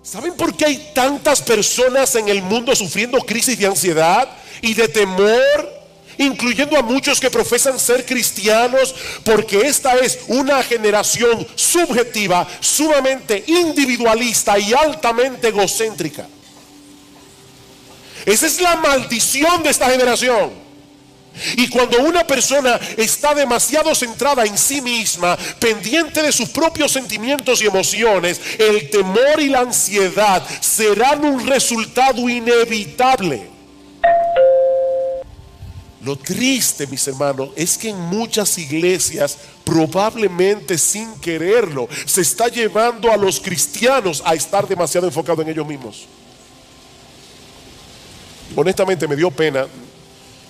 ¿Saben por qué hay tantas personas en el mundo sufriendo crisis de ansiedad y de temor? Incluyendo a muchos que profesan ser cristianos, porque esta es una generación subjetiva, sumamente individualista y altamente egocéntrica. Esa es la maldición de esta generación. Y cuando una persona está demasiado centrada en sí misma, pendiente de sus propios sentimientos y emociones, el temor y la ansiedad serán un resultado inevitable. Lo triste, mis hermanos, es que en muchas iglesias, probablemente sin quererlo, se está llevando a los cristianos a estar demasiado enfocados en ellos mismos. Honestamente me dio pena,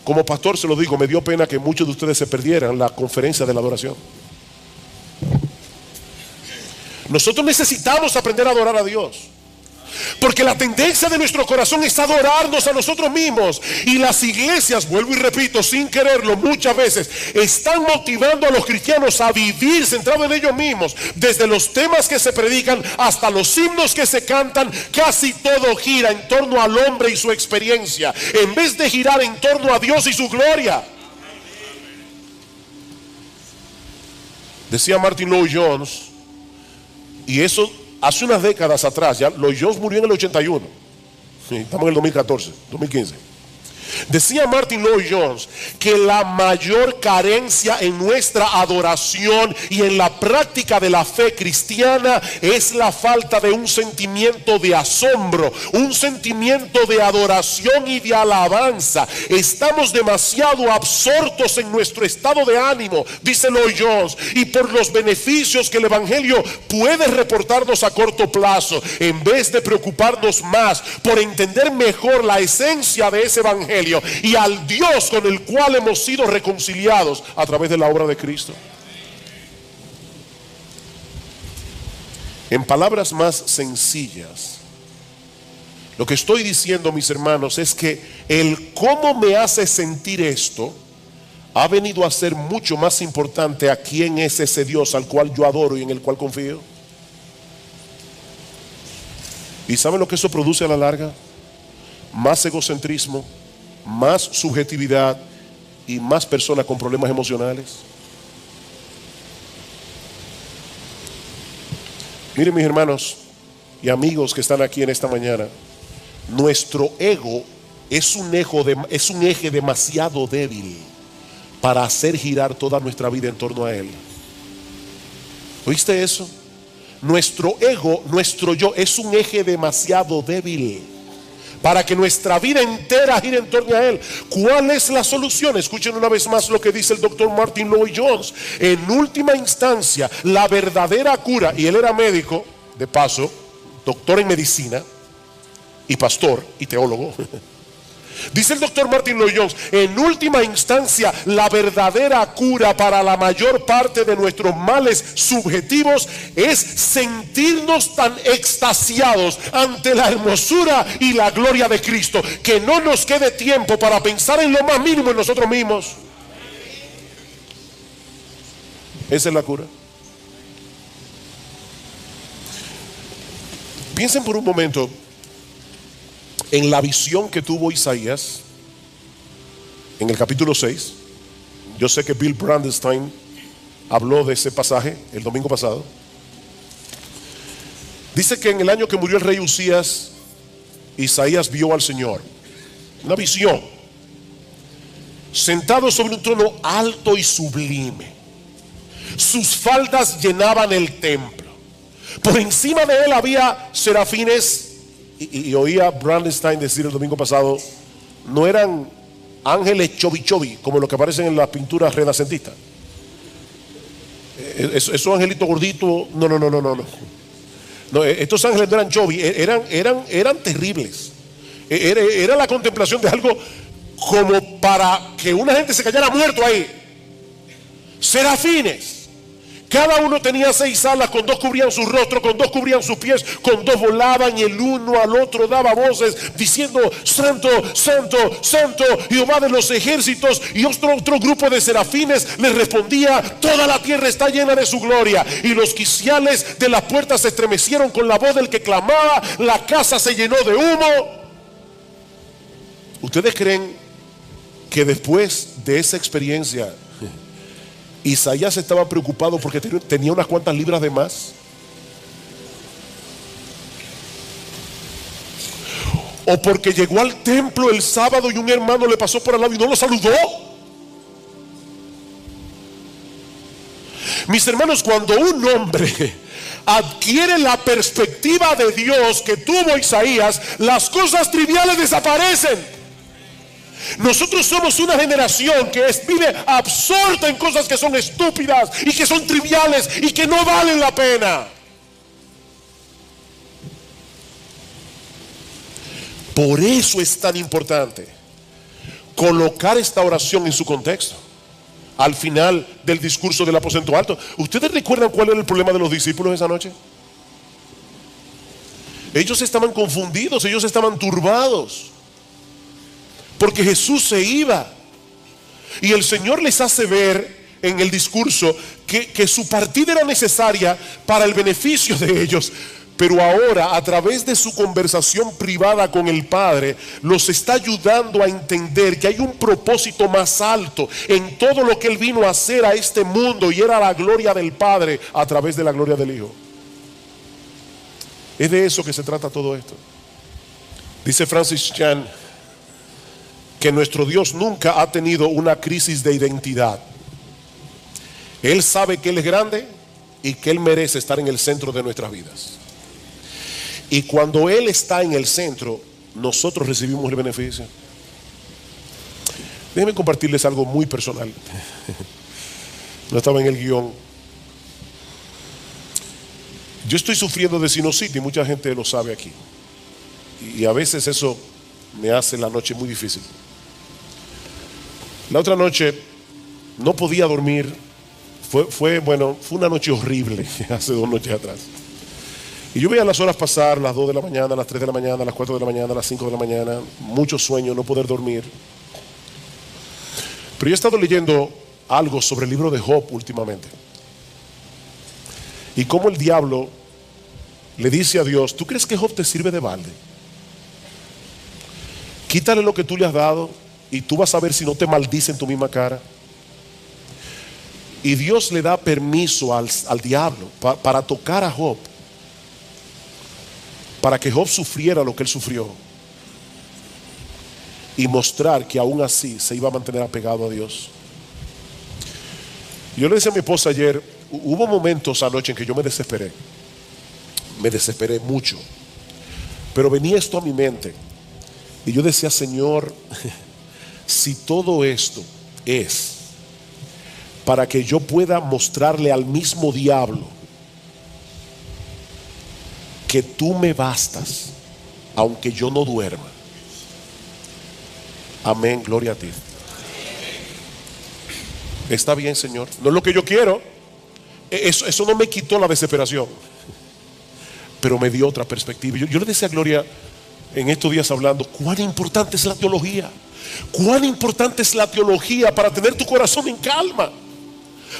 como pastor se lo digo, me dio pena que muchos de ustedes se perdieran la conferencia de la adoración. Nosotros necesitamos aprender a adorar a Dios, porque la tendencia de nuestro corazón es adorarnos a nosotros mismos. Y las iglesias, vuelvo y repito, sin quererlo, muchas veces están motivando a los cristianos a vivir centrados en ellos mismos. Desde los temas que se predican hasta los himnos que se cantan, casi todo gira en torno al hombre y su experiencia, en vez de girar en torno a Dios y su gloria. Decía Martin Lloyd-Jones, y eso hace unas décadas atrás, ya Lloyd-Jones murió en el 81, estamos en el 2014, 2015. Decía Martin Lloyd-Jones que la mayor carencia en nuestra adoración y en la práctica de la fe cristiana es la falta de un sentimiento de asombro, un sentimiento de adoración y de alabanza. Estamos demasiado absortos en nuestro estado de ánimo, dice Lloyd-Jones, y por los beneficios que el evangelio puede reportarnos a corto plazo, en vez de preocuparnos más por entender mejor la esencia de ese evangelio y al Dios con el cual hemos sido reconciliados a través de la obra de Cristo. En palabras más sencillas, lo que estoy diciendo, mis hermanos, es que el cómo me hace sentir esto ha venido a ser mucho más importante a quién es ese Dios al cual yo adoro y en el cual confío. ¿Y saben lo que eso produce a la larga? Más egocentrismo, más subjetividad y más personas con problemas emocionales. Miren, mis hermanos y amigos que están aquí en esta mañana, nuestro ego es un eje demasiado débil para hacer girar toda nuestra vida en torno a él. ¿Oíste eso? Nuestro ego, nuestro yo, es un eje demasiado débil para que nuestra vida entera gire en torno a él. ¿Cuál es la solución? Escuchen una vez más lo que dice el doctor Martin Lloyd-Jones. En última instancia, la verdadera cura, y él era médico, de paso, doctor en medicina, y pastor, y teólogo. Dice el doctor Martin Lloyd-Jones, en última instancia, la verdadera cura para la mayor parte de nuestros males subjetivos es sentirnos tan extasiados ante la hermosura y la gloria de Cristo, que no nos quede tiempo para pensar en lo más mínimo en nosotros mismos. Esa es la cura. Piensen por un momento en la visión que tuvo Isaías en el capítulo 6. Yo sé que Bill Brandenstein habló de ese pasaje el domingo pasado. Dice que en el año que murió el rey Usías, Isaías vio al Señor, una visión, sentado sobre un trono alto y sublime. Sus faldas llenaban el templo. Por encima de él había serafines. Y oía Brandenstein decir el domingo pasado, no eran ángeles chovi como los que aparecen en las pinturas renacentistas. Esos angelitos gorditos, no, estos ángeles no eran chovi, eran terribles. Era la contemplación de algo como para que una gente se cayera muerto ahí. Serafines Cada uno tenía 6 alas, con 2 cubrían su rostro, con 2 cubrían sus pies, con 2 volaban, y el uno al otro daba voces diciendo: Santo, Santo, Santo, Jehová de los ejércitos. Y otro grupo de serafines les respondía: toda la tierra está llena de su gloria. Y los quiciales de las puertas se estremecieron con la voz del que clamaba, la casa se llenó de humo. ¿Ustedes creen que después de esa experiencia Isaías estaba preocupado porque tenía unas cuantas libras de más? ¿O porque llegó al templo el sábado y un hermano le pasó por al lado y no lo saludó? Mis hermanos, cuando un hombre adquiere la perspectiva de Dios que tuvo Isaías, las cosas triviales desaparecen. Nosotros somos una generación que vive absorta en cosas que son estúpidas y que son triviales y que no valen la pena. Por eso es tan importante colocar esta oración en su contexto. Al final del discurso del aposento alto, ¿ustedes recuerdan cuál era el problema de los discípulos esa noche? Ellos estaban confundidos, ellos estaban turbados, porque Jesús se iba. Y el Señor les hace ver en el discurso que su partida era necesaria para el beneficio de ellos. Pero ahora, a través de su conversación privada con el Padre, los está ayudando a entender que hay un propósito más alto en todo lo que Él vino a hacer a este mundo, y era la gloria del Padre a través de la gloria del Hijo. Es de eso que se trata todo esto. Dice Francis Chan que nuestro Dios nunca ha tenido una crisis de identidad. Él sabe que Él es grande y que Él merece estar en el centro de nuestras vidas. Y cuando Él está en el centro, nosotros recibimos el beneficio. Déjenme compartirles algo muy personal. No estaba en el guión. Yo estoy sufriendo de sinusitis, mucha gente lo sabe aquí. Y a veces eso me hace la noche muy difícil. La otra noche no podía dormir. Fue una noche horrible, hace 2 noches atrás. Y yo veía las horas pasar, las 2 de la mañana, las 3 de la mañana, las 4 de la mañana, las 5 de la mañana, mucho sueño, no poder dormir. Pero yo he estado leyendo algo sobre el libro de Job últimamente. Y cómo el diablo le dice a Dios: ¿tú crees que Job te sirve de balde? Quítale lo que tú le has dado y tú vas a ver si no te maldice en tu misma cara. Y Dios le da permiso al diablo para tocar a Job, para que Job sufriera lo que él sufrió y mostrar que aún así se iba a mantener apegado a Dios. Yo le decía a mi esposa ayer, hubo momentos anoche en que yo me desesperé mucho, pero venía esto a mi mente y yo decía: Señor, si todo esto es para que yo pueda mostrarle al mismo diablo que tú me bastas, aunque yo no duerma. Amén, gloria a ti. Está bien, Señor, no es lo que yo quiero. Eso no me quitó la desesperación, pero me dio otra perspectiva. Yo le decía a Gloria en estos días hablando, cuán importante es la teología. Cuán importante es la teología para tener tu corazón en calma,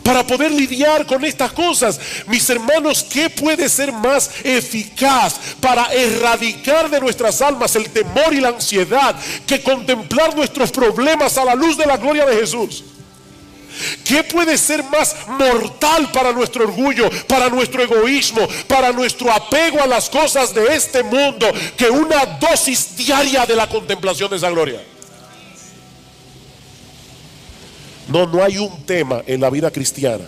para poder lidiar con estas cosas. Mis hermanos, ¿qué puede ser más eficaz para erradicar de nuestras almas el temor y la ansiedad que contemplar nuestros problemas a la luz de la gloria de Jesús? ¿Qué puede ser más mortal para nuestro orgullo, para nuestro egoísmo, para nuestro apego a las cosas de este mundo que una dosis diaria de la contemplación de esa gloria? No hay un tema en la vida cristiana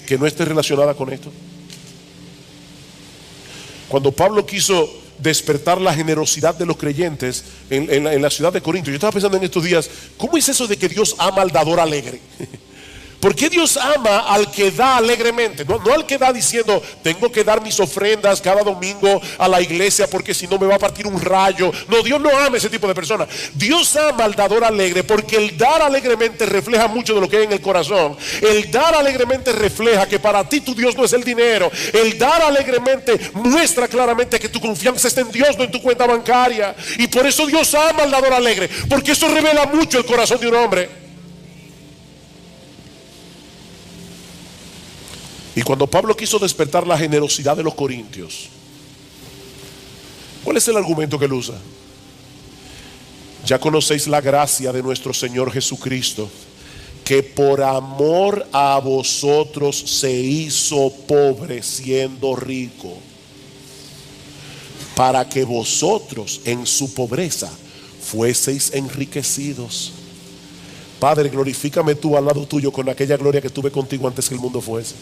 que no esté relacionada con esto. Cuando Pablo quiso despertar la generosidad de los creyentes en la ciudad de Corinto, yo estaba pensando en estos días, ¿cómo es eso de que Dios ama al dador alegre? ¿Por qué Dios ama al que da alegremente? No al que da diciendo, tengo que dar mis ofrendas cada domingo a la iglesia porque si no me va a partir un rayo. No, Dios no ama ese tipo de personas. Dios ama al dador alegre, porque el dar alegremente refleja mucho de lo que hay en el corazón. El dar alegremente refleja que para ti tu Dios no es el dinero. El dar alegremente muestra claramente que tu confianza está en Dios, no en tu cuenta bancaria. Y por eso Dios ama al dador alegre, porque eso revela mucho el corazón de un hombre. Y cuando Pablo quiso despertar la generosidad de los corintios, ¿cuál es el argumento que él usa? Ya conocéis la gracia de nuestro Señor Jesucristo, que por amor a vosotros se hizo pobre siendo rico, para que vosotros en su pobreza fueseis enriquecidos. Padre, glorifícame tú al lado tuyo con aquella gloria que tuve contigo antes que el mundo fuese.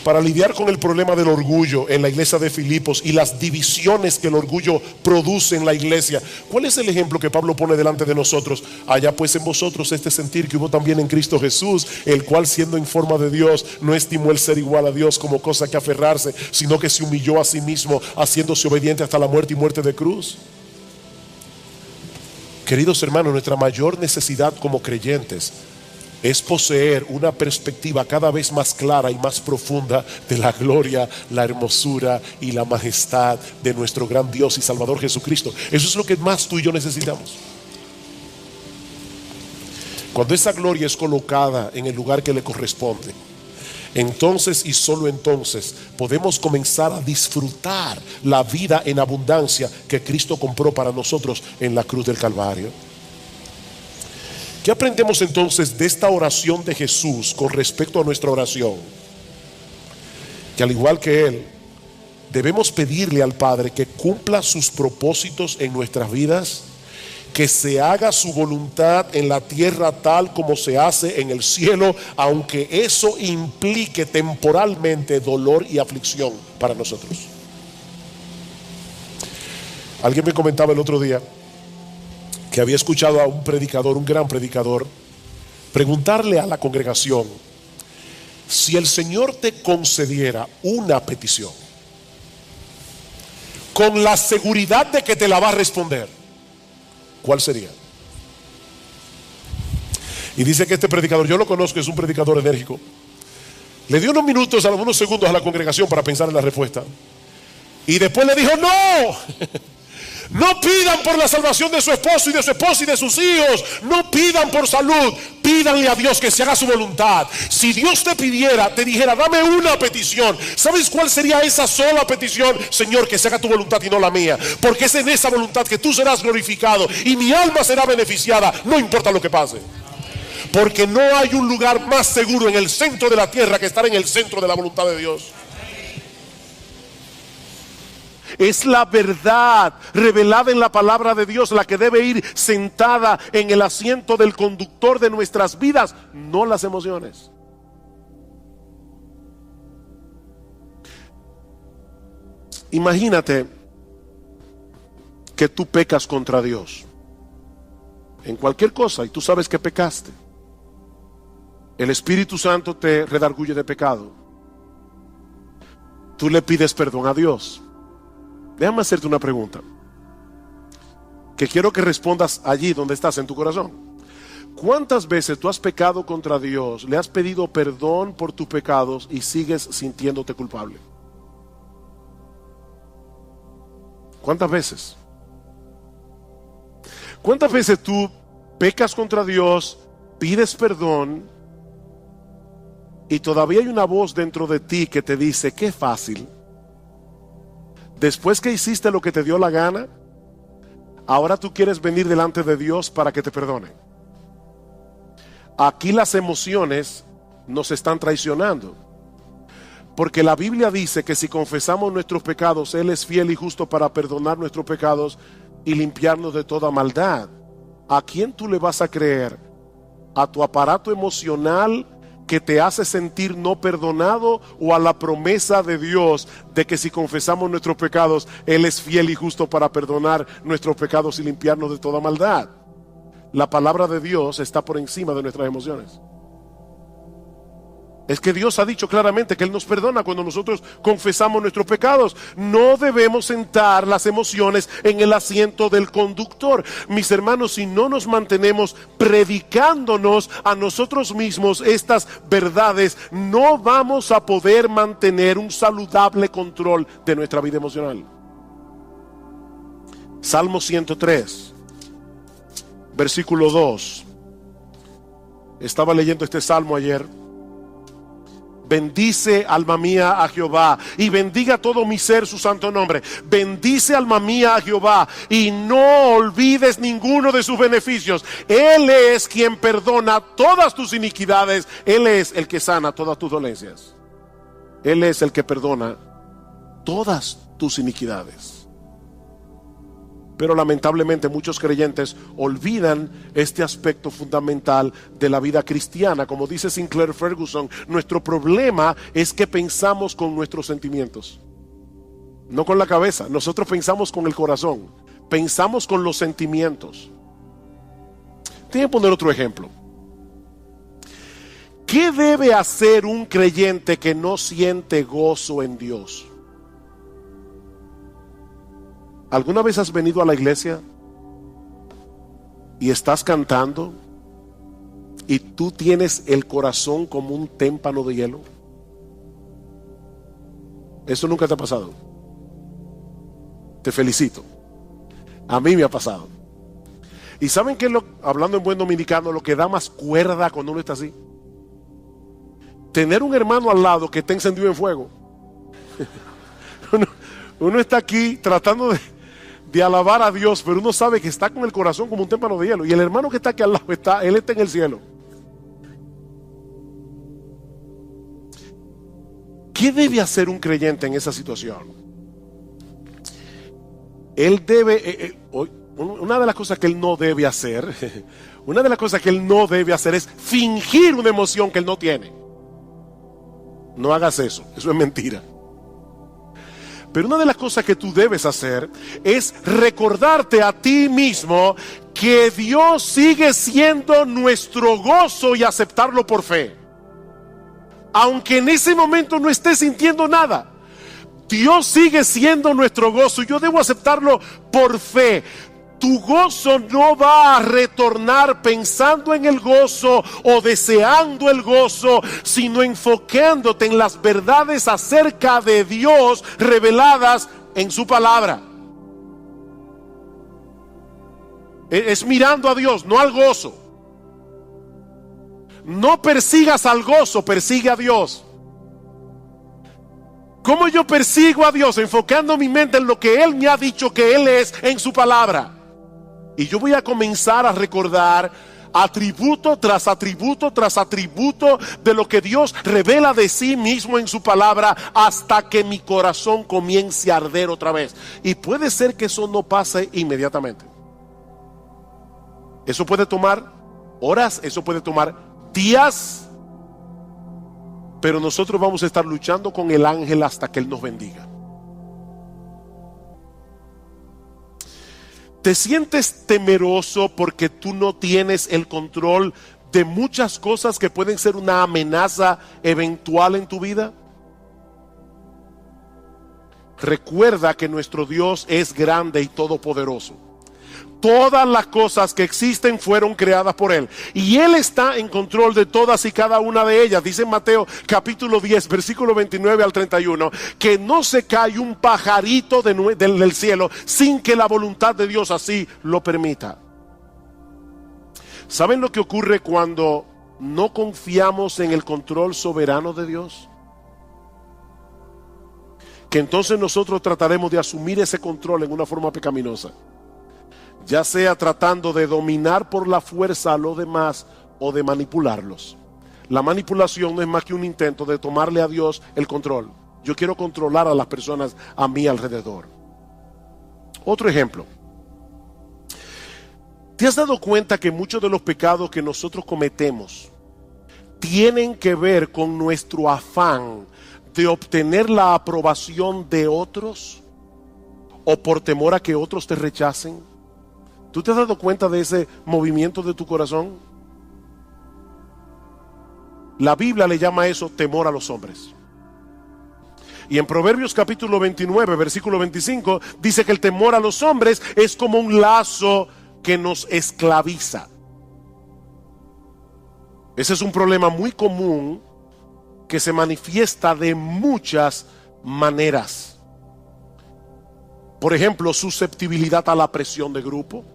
Para lidiar con el problema del orgullo en la iglesia de Filipos y las divisiones que el orgullo produce en la iglesia, ¿cuál es el ejemplo que Pablo pone delante de nosotros? Haya pues en vosotros este sentir que hubo también en Cristo Jesús, el cual siendo en forma de Dios no estimó el ser igual a Dios como cosa que aferrarse, sino que se humilló a sí mismo, haciéndose obediente hasta la muerte y muerte de cruz. Queridos hermanos, nuestra mayor necesidad como creyentes es poseer una perspectiva cada vez más clara y más profunda de la gloria, la hermosura y la majestad de nuestro gran Dios y Salvador Jesucristo. Eso es lo que más tú y yo necesitamos. Cuando esa gloria es colocada en el lugar que le corresponde, entonces y solo entonces podemos comenzar a disfrutar la vida en abundancia que Cristo compró para nosotros en la cruz del Calvario. ¿Qué aprendemos entonces de esta oración de Jesús con respecto a nuestra oración? Que al igual que Él, debemos pedirle al Padre que cumpla sus propósitos en nuestras vidas, que se haga su voluntad en la tierra tal como se hace en el cielo, aunque eso implique temporalmente dolor y aflicción para nosotros. Alguien me comentaba el otro día que había escuchado a un predicador, un gran predicador, preguntarle a la congregación: si el Señor te concediera una petición con la seguridad de que te la va a responder, ¿cuál sería? Y dice que este predicador, yo lo conozco, es un predicador enérgico, le dio unos minutos, unos segundos a la congregación para pensar en la respuesta, y después le dijo: no, no pidan por la salvación de su esposo y de su esposa y de sus hijos. No pidan por salud. Pídanle a Dios que se haga su voluntad. Si Dios te pidiera, te dijera: dame una petición, ¿sabes cuál sería esa sola petición? Señor, que se haga tu voluntad y no la mía, porque es en esa voluntad que tú serás glorificado y mi alma será beneficiada, no importa lo que pase. Porque no hay un lugar más seguro en el centro de la tierra que estar en el centro de la voluntad de Dios. Es la verdad revelada en la palabra de Dios la que debe ir sentada en el asiento del conductor de nuestras vidas, no las emociones. Imagínate que tú pecas contra Dios en cualquier cosa y tú sabes que pecaste. El Espíritu Santo te redarguye de pecado. Tú le pides perdón a Dios. Déjame hacerte una pregunta que quiero que respondas allí donde estás, en tu corazón. ¿Cuántas veces tú has pecado contra Dios, le has pedido perdón por tus pecados y sigues sintiéndote culpable? ¿Cuántas veces? ¿Cuántas veces tú pecas contra Dios, pides perdón y todavía hay una voz dentro de ti que te dice: qué fácil? Después que hiciste lo que te dio la gana, ahora tú quieres venir delante de Dios para que te perdone. Aquí las emociones nos están traicionando, porque la Biblia dice que si confesamos nuestros pecados, Él es fiel y justo para perdonar nuestros pecados y limpiarnos de toda maldad. ¿A quién tú le vas a creer? ¿A tu aparato emocional que te hace sentir no perdonado, o a la promesa de Dios de que si confesamos nuestros pecados, Él es fiel y justo para perdonar nuestros pecados y limpiarnos de toda maldad? la palabra de Dios está por encima de nuestras emociones. Es que Dios ha dicho claramente que Él nos perdona cuando nosotros confesamos nuestros pecados. No debemos sentar las emociones en el asiento del conductor. Mis hermanos, si no nos mantenemos predicándonos a nosotros mismos estas verdades, no vamos a poder mantener un saludable control de nuestra vida emocional. Salmo 103, versículo 2. Estaba leyendo este salmo ayer. Bendice, alma mía, a Jehová, y bendiga todo mi ser su santo nombre. Bendice, alma mía, a Jehová, y no olvides ninguno de sus beneficios. Él es quien perdona todas tus iniquidades. Él es el que sana todas tus dolencias. Él es el que perdona todas tus iniquidades. Pero lamentablemente muchos creyentes olvidan este aspecto fundamental de la vida cristiana. Como dice Sinclair Ferguson, nuestro problema es que pensamos con nuestros sentimientos, no con la cabeza. Nosotros pensamos con el corazón, pensamos con los sentimientos. Voy a poner otro ejemplo. ¿Qué debe hacer un creyente que no siente gozo en Dios? ¿Alguna vez has venido a la iglesia y estás cantando y tú tienes el corazón como un témpano de hielo? Eso nunca te ha pasado. Te felicito. A mí me ha pasado. ¿Y saben qué es hablando en buen dominicano, lo que da más cuerda cuando uno está así? Tener un hermano al lado que está encendido en fuego. Uno está aquí tratando de alabar a Dios, pero uno sabe que está con el corazón como un témpano de hielo. Y el hermano que está aquí al lado, él está en el cielo. ¿Qué debe hacer un creyente en esa situación? Él debe, una de las cosas que él no debe hacer, es fingir una emoción que él no tiene. No hagas eso es mentira. Pero una de las cosas que tú debes hacer es recordarte a ti mismo que Dios sigue siendo nuestro gozo y aceptarlo por fe. Aunque en ese momento no estés sintiendo nada, Dios sigue siendo nuestro gozo y yo debo aceptarlo por fe. Tu gozo no va a retornar pensando en el gozo o deseando el gozo, sino enfocándote en las verdades acerca de Dios reveladas en su palabra. Es mirando a Dios, no al gozo. No persigas al gozo, persigue a Dios. ¿Cómo yo persigo a Dios? Enfocando mi mente en lo que Él me ha dicho que Él es en su palabra. Y yo voy a comenzar a recordar atributo tras atributo tras atributo de lo que Dios revela de sí mismo en su palabra, hasta que mi corazón comience a arder otra vez. Y puede ser que eso no pase inmediatamente. Eso puede tomar horas, eso puede tomar días, pero nosotros vamos a estar luchando con el ángel hasta que Él nos bendiga. ¿Te sientes temeroso porque tú no tienes el control de muchas cosas que pueden ser una amenaza eventual en tu vida? Recuerda que nuestro Dios es grande y todopoderoso. Todas las cosas que existen fueron creadas por Él, y Él está en control de todas y cada una de ellas. Dice en Mateo capítulo 10 versículo 29 al 31 que no se cae un pajarito del cielo sin que la voluntad de Dios así lo permita. ¿Saben lo que ocurre cuando no confiamos en el control soberano de Dios? Que entonces nosotros trataremos de asumir ese control en una forma pecaminosa, ya sea tratando de dominar por la fuerza a los demás o de manipularlos. La manipulación no es más que un intento de tomarle a Dios el control. Yo quiero controlar a las personas a mi alrededor. Otro ejemplo. ¿Te has dado cuenta que muchos de los pecados que nosotros cometemos tienen que ver con nuestro afán de obtener la aprobación de otros, o por temor a que otros te rechacen? ¿Tú te has dado cuenta de ese movimiento de tu corazón? La Biblia le llama eso temor a los hombres. Y en Proverbios capítulo 29, versículo 25, dice que el temor a los hombres es como un lazo que nos esclaviza. Ese es un problema muy común que se manifiesta de muchas maneras. Por ejemplo, susceptibilidad a la presión de grupo.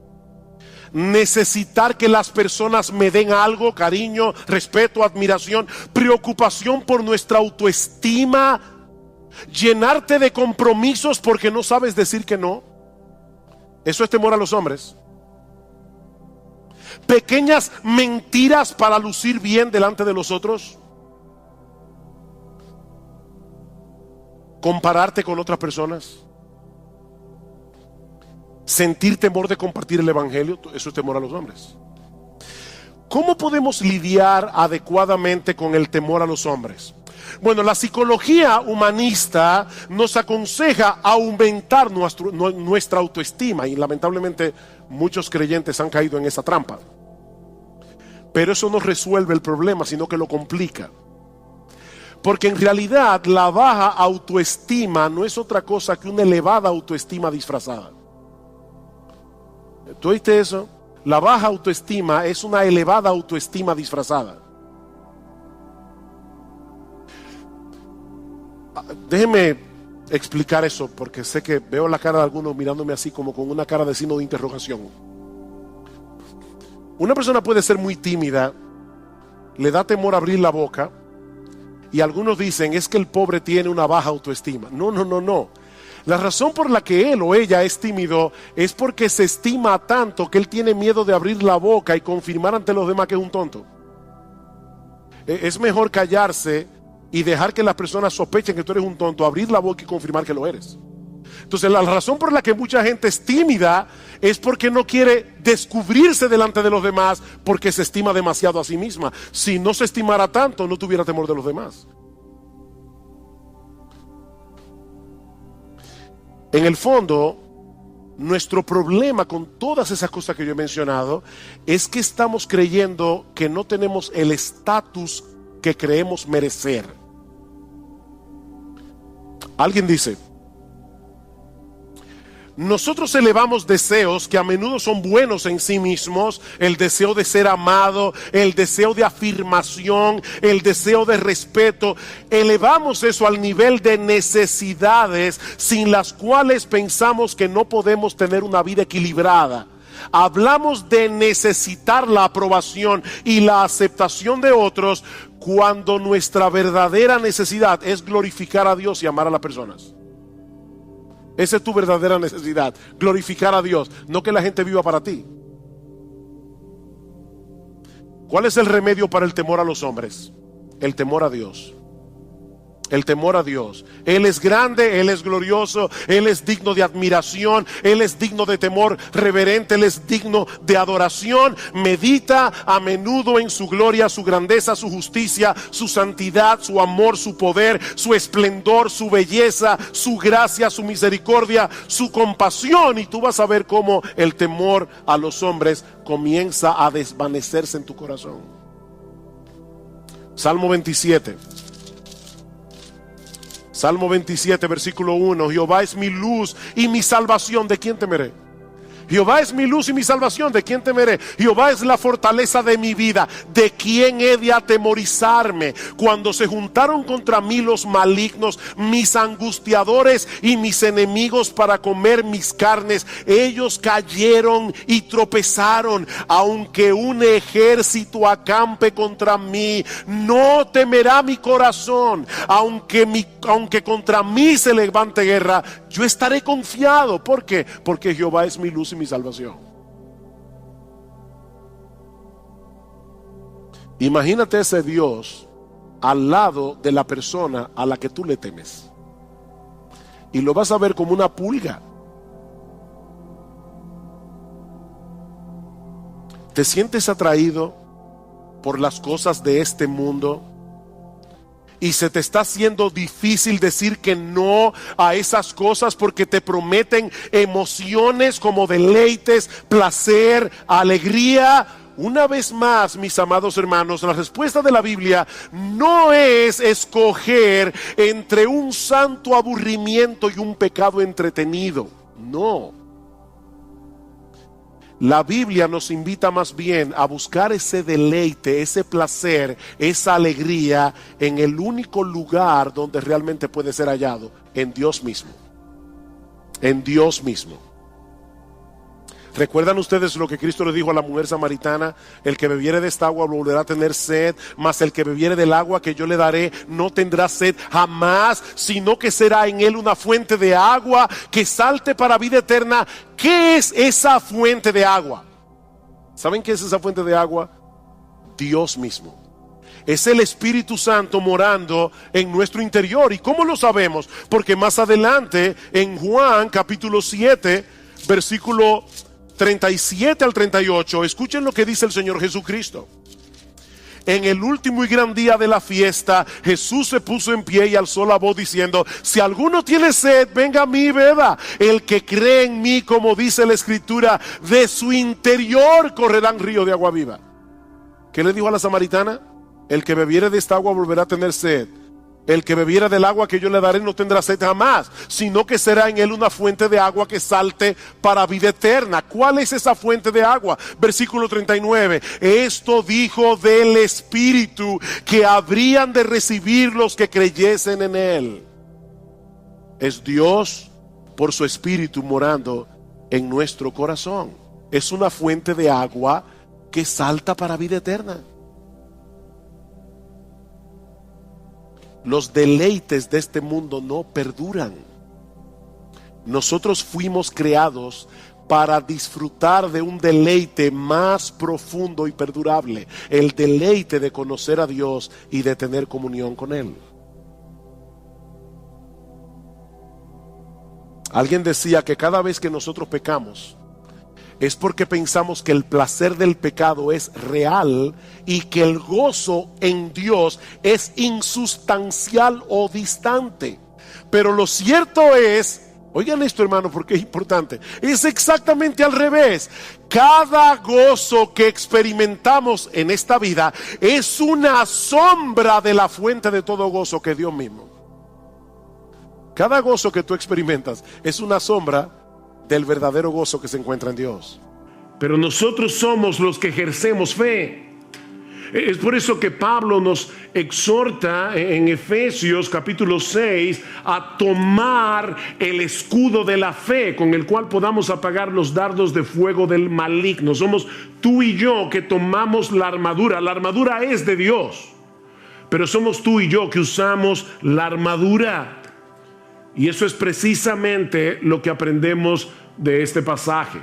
Necesitar que las personas me den algo, cariño, respeto, admiración, preocupación por nuestra autoestima, llenarte de compromisos porque no sabes decir que no. Eso es temor a los hombres. Pequeñas mentiras para lucir bien delante de los otros. Compararte con otras personas. Sentir temor de compartir el evangelio. Eso es temor a los hombres. ¿Cómo podemos lidiar adecuadamente con el temor a los hombres? Bueno, la psicología humanista nos aconseja aumentar nuestra autoestima, y lamentablemente muchos creyentes han caído en esa trampa. Pero eso no resuelve el problema, sino que lo complica. Porque en realidad la baja autoestima no es otra cosa que una elevada autoestima disfrazada. ¿Tú oíste eso? La baja autoestima es una elevada autoestima disfrazada. Déjeme explicar eso, porque sé que veo la cara de algunos mirándome así como con una cara de signo de interrogación. Una persona puede ser muy tímida, le da temor abrir la boca, y algunos dicen es que el pobre tiene una baja autoestima. No. La razón por la que él o ella es tímido es porque se estima tanto que él tiene miedo de abrir la boca y confirmar ante los demás que es un tonto. Es mejor callarse y dejar que las personas sospechen que tú eres un tonto, abrir la boca y confirmar que lo eres. Entonces la razón por la que mucha gente es tímida es porque no quiere descubrirse delante de los demás, porque se estima demasiado a sí misma. Si no se estimara tanto, no tuviera temor de los demás. En el fondo, nuestro problema con todas esas cosas que yo he mencionado es que estamos creyendo que no tenemos el estatus que creemos merecer. Alguien dice: nosotros elevamos deseos que a menudo son buenos en sí mismos, el deseo de ser amado, el deseo de afirmación, el deseo de respeto. Elevamos eso al nivel de necesidades sin las cuales pensamos que no podemos tener una vida equilibrada. Hablamos de necesitar la aprobación y la aceptación de otros cuando nuestra verdadera necesidad es glorificar a Dios y amar a las personas. Esa es tu verdadera necesidad, glorificar a Dios, no que la gente viva para ti. ¿Cuál es el remedio para el temor a los hombres? El temor a Dios. El temor a Dios. Él es grande, Él es glorioso, Él es digno de admiración, Él es digno de temor reverente, Él es digno de adoración. Medita a menudo en su gloria, su grandeza, su justicia, su santidad, su amor, su poder, su esplendor, su belleza, su gracia, su misericordia, su compasión, y tú vas a ver cómo el temor a los hombres comienza a desvanecerse en tu corazón. Salmo 27. Salmo 27, versículo 1. Jehová es mi luz y mi salvación, ¿de quién temeré? Jehová es mi luz y mi salvación, ¿de quién temeré? Jehová es la fortaleza de mi vida, ¿de quién he de atemorizarme? Cuando se juntaron contra mí los malignos, mis angustiadores y mis enemigos para comer mis carnes, ellos cayeron y tropezaron. Aunque un ejército acampe contra mí, no temerá mi corazón. Aunque contra mí se levante guerra, yo estaré confiado. ¿Por qué? Porque Jehová es mi luz y mi salvación. Imagínate ese Dios al lado de la persona a la que tú le temes, y lo vas a ver como una pulga. ¿Te sientes atraído por las cosas de este mundo y se te está haciendo difícil decir que no a esas cosas porque te prometen emociones como deleites, placer, alegría. Una vez más, mis amados hermanos, la respuesta de la Biblia no es escoger entre un santo aburrimiento y un pecado entretenido. No. La Biblia nos invita más bien a buscar ese deleite, ese placer, esa alegría en el único lugar donde realmente puede ser hallado, en Dios mismo. En Dios mismo. ¿Recuerdan ustedes lo que Cristo le dijo a la mujer samaritana? El que bebiere de esta agua volverá a tener sed, mas el que bebiere del agua que yo le daré no tendrá sed jamás, sino que será en él una fuente de agua que salte para vida eterna. ¿Qué es esa fuente de agua? ¿Saben qué es esa fuente de agua? Dios mismo. Es el Espíritu Santo morando en nuestro interior. ¿Y cómo lo sabemos? Porque más adelante en Juan capítulo 7, versículo 37 al 38, escuchen lo que dice el Señor Jesucristo. En el último y gran día de la fiesta, Jesús se puso en pie y alzó la voz diciendo: si alguno tiene sed, venga a mí y beba. El que cree en mí, como dice la Escritura, de su interior correrán ríos de agua viva. ¿Qué le dijo a la samaritana? El que bebiere de esta agua volverá a tener sed. El que bebiera del agua que yo le daré no tendrá sed jamás, sino que será en él una fuente de agua que salte para vida eterna. ¿Cuál es esa fuente de agua? Versículo 39. Esto dijo del Espíritu que habrían de recibir los que creyesen en él. Es Dios por su Espíritu morando en nuestro corazón. Es una fuente de agua que salta para vida eterna. Los deleites de este mundo no perduran. Nosotros fuimos creados para disfrutar de un deleite más profundo y perdurable. El deleite de conocer a Dios y de tener comunión con Él. Alguien decía que cada vez que nosotros pecamos es porque pensamos que el placer del pecado es real y que el gozo en Dios es insustancial o distante. Pero lo cierto es, oigan esto, hermano, porque es importante, es exactamente al revés. Cada gozo que experimentamos en esta vida es una sombra de la fuente de todo gozo, que es Dios mismo. Cada gozo que tú experimentas es una sombra del verdadero gozo que se encuentra en Dios. Pero nosotros somos los que ejercemos fe. Es por eso que Pablo nos exhorta en Efesios capítulo 6 a tomar el escudo de la fe con el cual podamos apagar los dardos de fuego del maligno. Somos tú y yo que tomamos la armadura. La armadura es de Dios, pero somos tú y yo que usamos la armadura. Y eso es precisamente lo que aprendemos de este pasaje.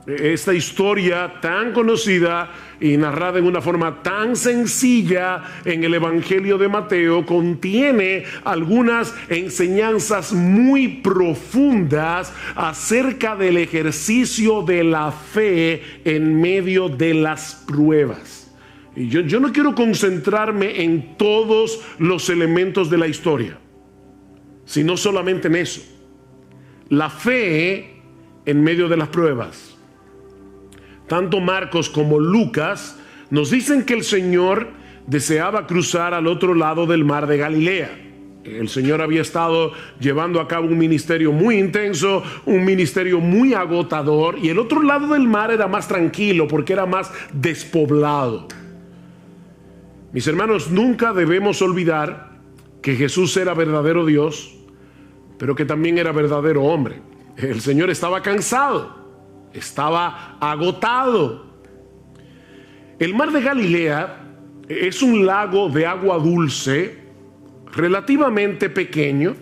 Esta historia tan conocida y narrada en una forma tan sencilla en el Evangelio de Mateo contiene algunas enseñanzas muy profundas acerca del ejercicio de la fe en medio de las pruebas. Y yo no quiero concentrarme en todos los elementos de la historia, sino solamente en eso. La fe en medio de las pruebas. Tanto Marcos como Lucas nos dicen que el Señor deseaba cruzar al otro lado del mar de Galilea. El Señor había estado llevando a cabo un ministerio muy intenso, un ministerio muy agotador, y el otro lado del mar era más tranquilo porque era más despoblado. Mis hermanos, nunca debemos olvidar que Jesús era verdadero Dios, pero que también era verdadero hombre. El Señor estaba cansado, estaba agotado. El mar de Galilea es un lago de agua dulce relativamente pequeño,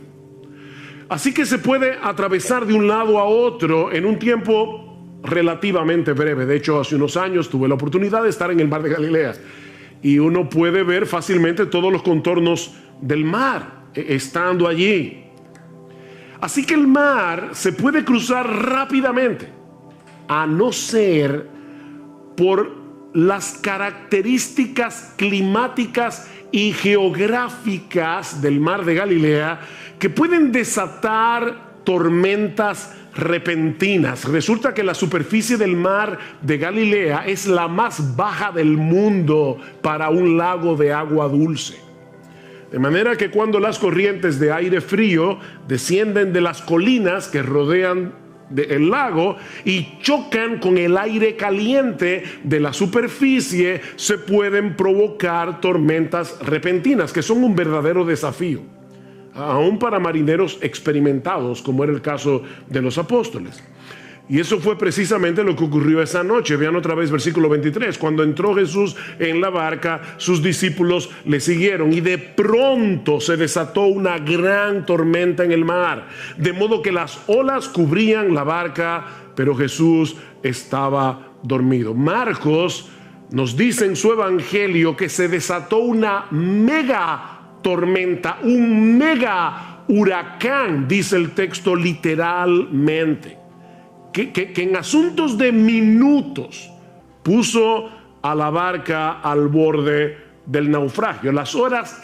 así que se puede atravesar de un lado a otro en un tiempo relativamente breve. De hecho, hace unos años tuve la oportunidad de estar en el mar de Galilea y uno puede ver fácilmente todos los contornos del mar estando allí. Así que el mar se puede cruzar rápidamente, a no ser por las características climáticas y geográficas del mar de Galilea que pueden desatar tormentas repentinas. Resulta que la superficie del mar de Galilea es la más baja del mundo para un lago de agua dulce. De manera que cuando las corrientes de aire frío descienden de las colinas que rodean el lago y chocan con el aire caliente de la superficie, se pueden provocar tormentas repentinas, que son un verdadero desafío, aún para marineros experimentados, como era el caso de los apóstoles. Y eso fue precisamente lo que ocurrió esa noche. Vean otra vez versículo 23. Cuando entró Jesús en la barca, sus discípulos le siguieron, y de pronto se desató una gran tormenta en el mar, de modo que las olas cubrían la barca, pero Jesús estaba dormido. Marcos nos dice en su evangelio que se desató una mega tormenta, un mega huracán, dice el texto literalmente. Que en asuntos de minutos puso a la barca al borde del naufragio. Las olas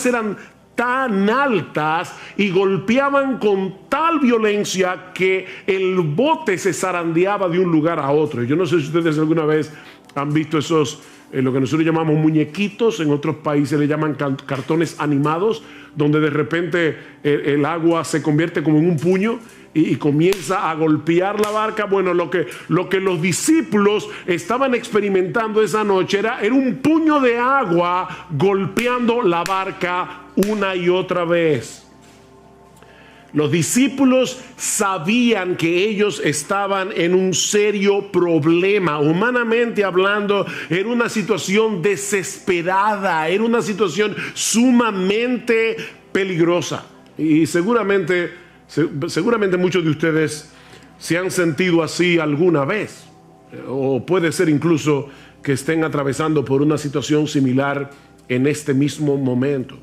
eran tan altas y golpeaban con tal violencia que el bote se zarandeaba de un lugar a otro. Yo no sé si ustedes alguna vez han visto esos, lo que nosotros llamamos muñequitos, en otros países le llaman cartones animados, donde de repente el agua se convierte como en un puño y comienza a golpear la barca. Bueno, lo que los discípulos estaban experimentando esa noche era un puño de agua golpeando la barca una y otra vez. Los discípulos sabían que ellos estaban en un serio problema. Humanamente hablando, era una situación desesperada, era una situación sumamente peligrosa. Y seguramente muchos de ustedes se han sentido así alguna vez, o puede ser incluso que estén atravesando por una situación similar en este mismo momento.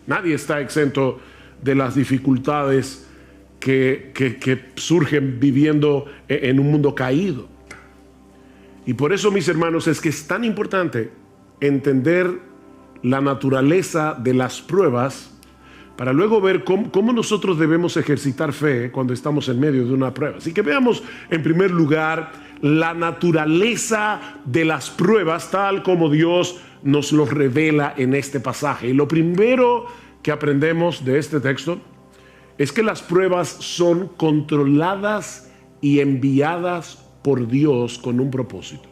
Nadie está exento de las dificultades que surgen viviendo en un mundo caído. Y por eso, mis hermanos, es que es tan importante entender la naturaleza de las pruebas para luego ver cómo nosotros debemos ejercitar fe cuando estamos en medio de una prueba. Así que veamos en primer lugar la naturaleza de las pruebas tal como Dios nos los revela en este pasaje. Y lo primero que aprendemos de este texto es que las pruebas son controladas y enviadas por Dios con un propósito.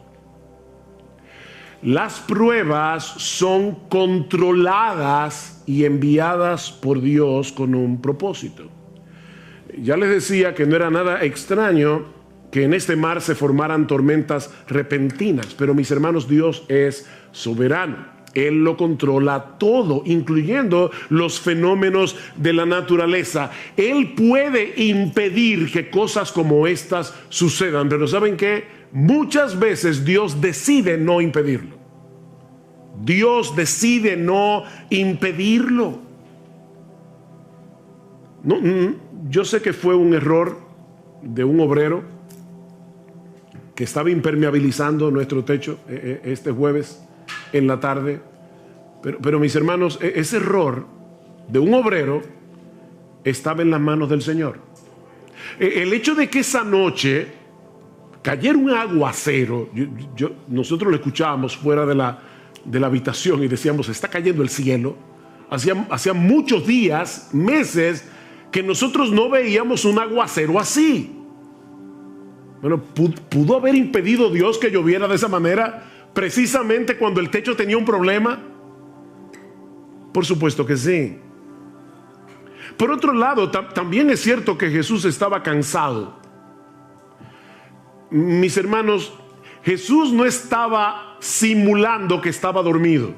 Las pruebas son controladas y enviadas por Dios con un propósito. Ya les decía que no era nada extraño que en este mar se formaran tormentas repentinas, pero mis hermanos, Dios es soberano. Él lo controla todo, incluyendo los fenómenos de la naturaleza. Él puede impedir que cosas como estas sucedan, pero ¿saben qué? Muchas veces Dios decide no impedirlo. Dios decide no impedirlo. Yo sé que fue un error de un obrero que estaba impermeabilizando nuestro techo este jueves en la tarde, pero mis hermanos, ese error de un obrero estaba en las manos del Señor. El hecho de que esa noche cayera un aguacero, nosotros lo escuchábamos fuera de la habitación y decíamos, está cayendo el cielo. Hacía muchos días, meses, que nosotros no veíamos un aguacero así. Bueno, ¿pudo haber impedido Dios que lloviera de esa manera precisamente cuando el techo tenía un problema? Por supuesto que sí. Por otro lado, también es cierto que Jesús estaba cansado. Mis hermanos, Jesús no estaba simulando que estaba dormido.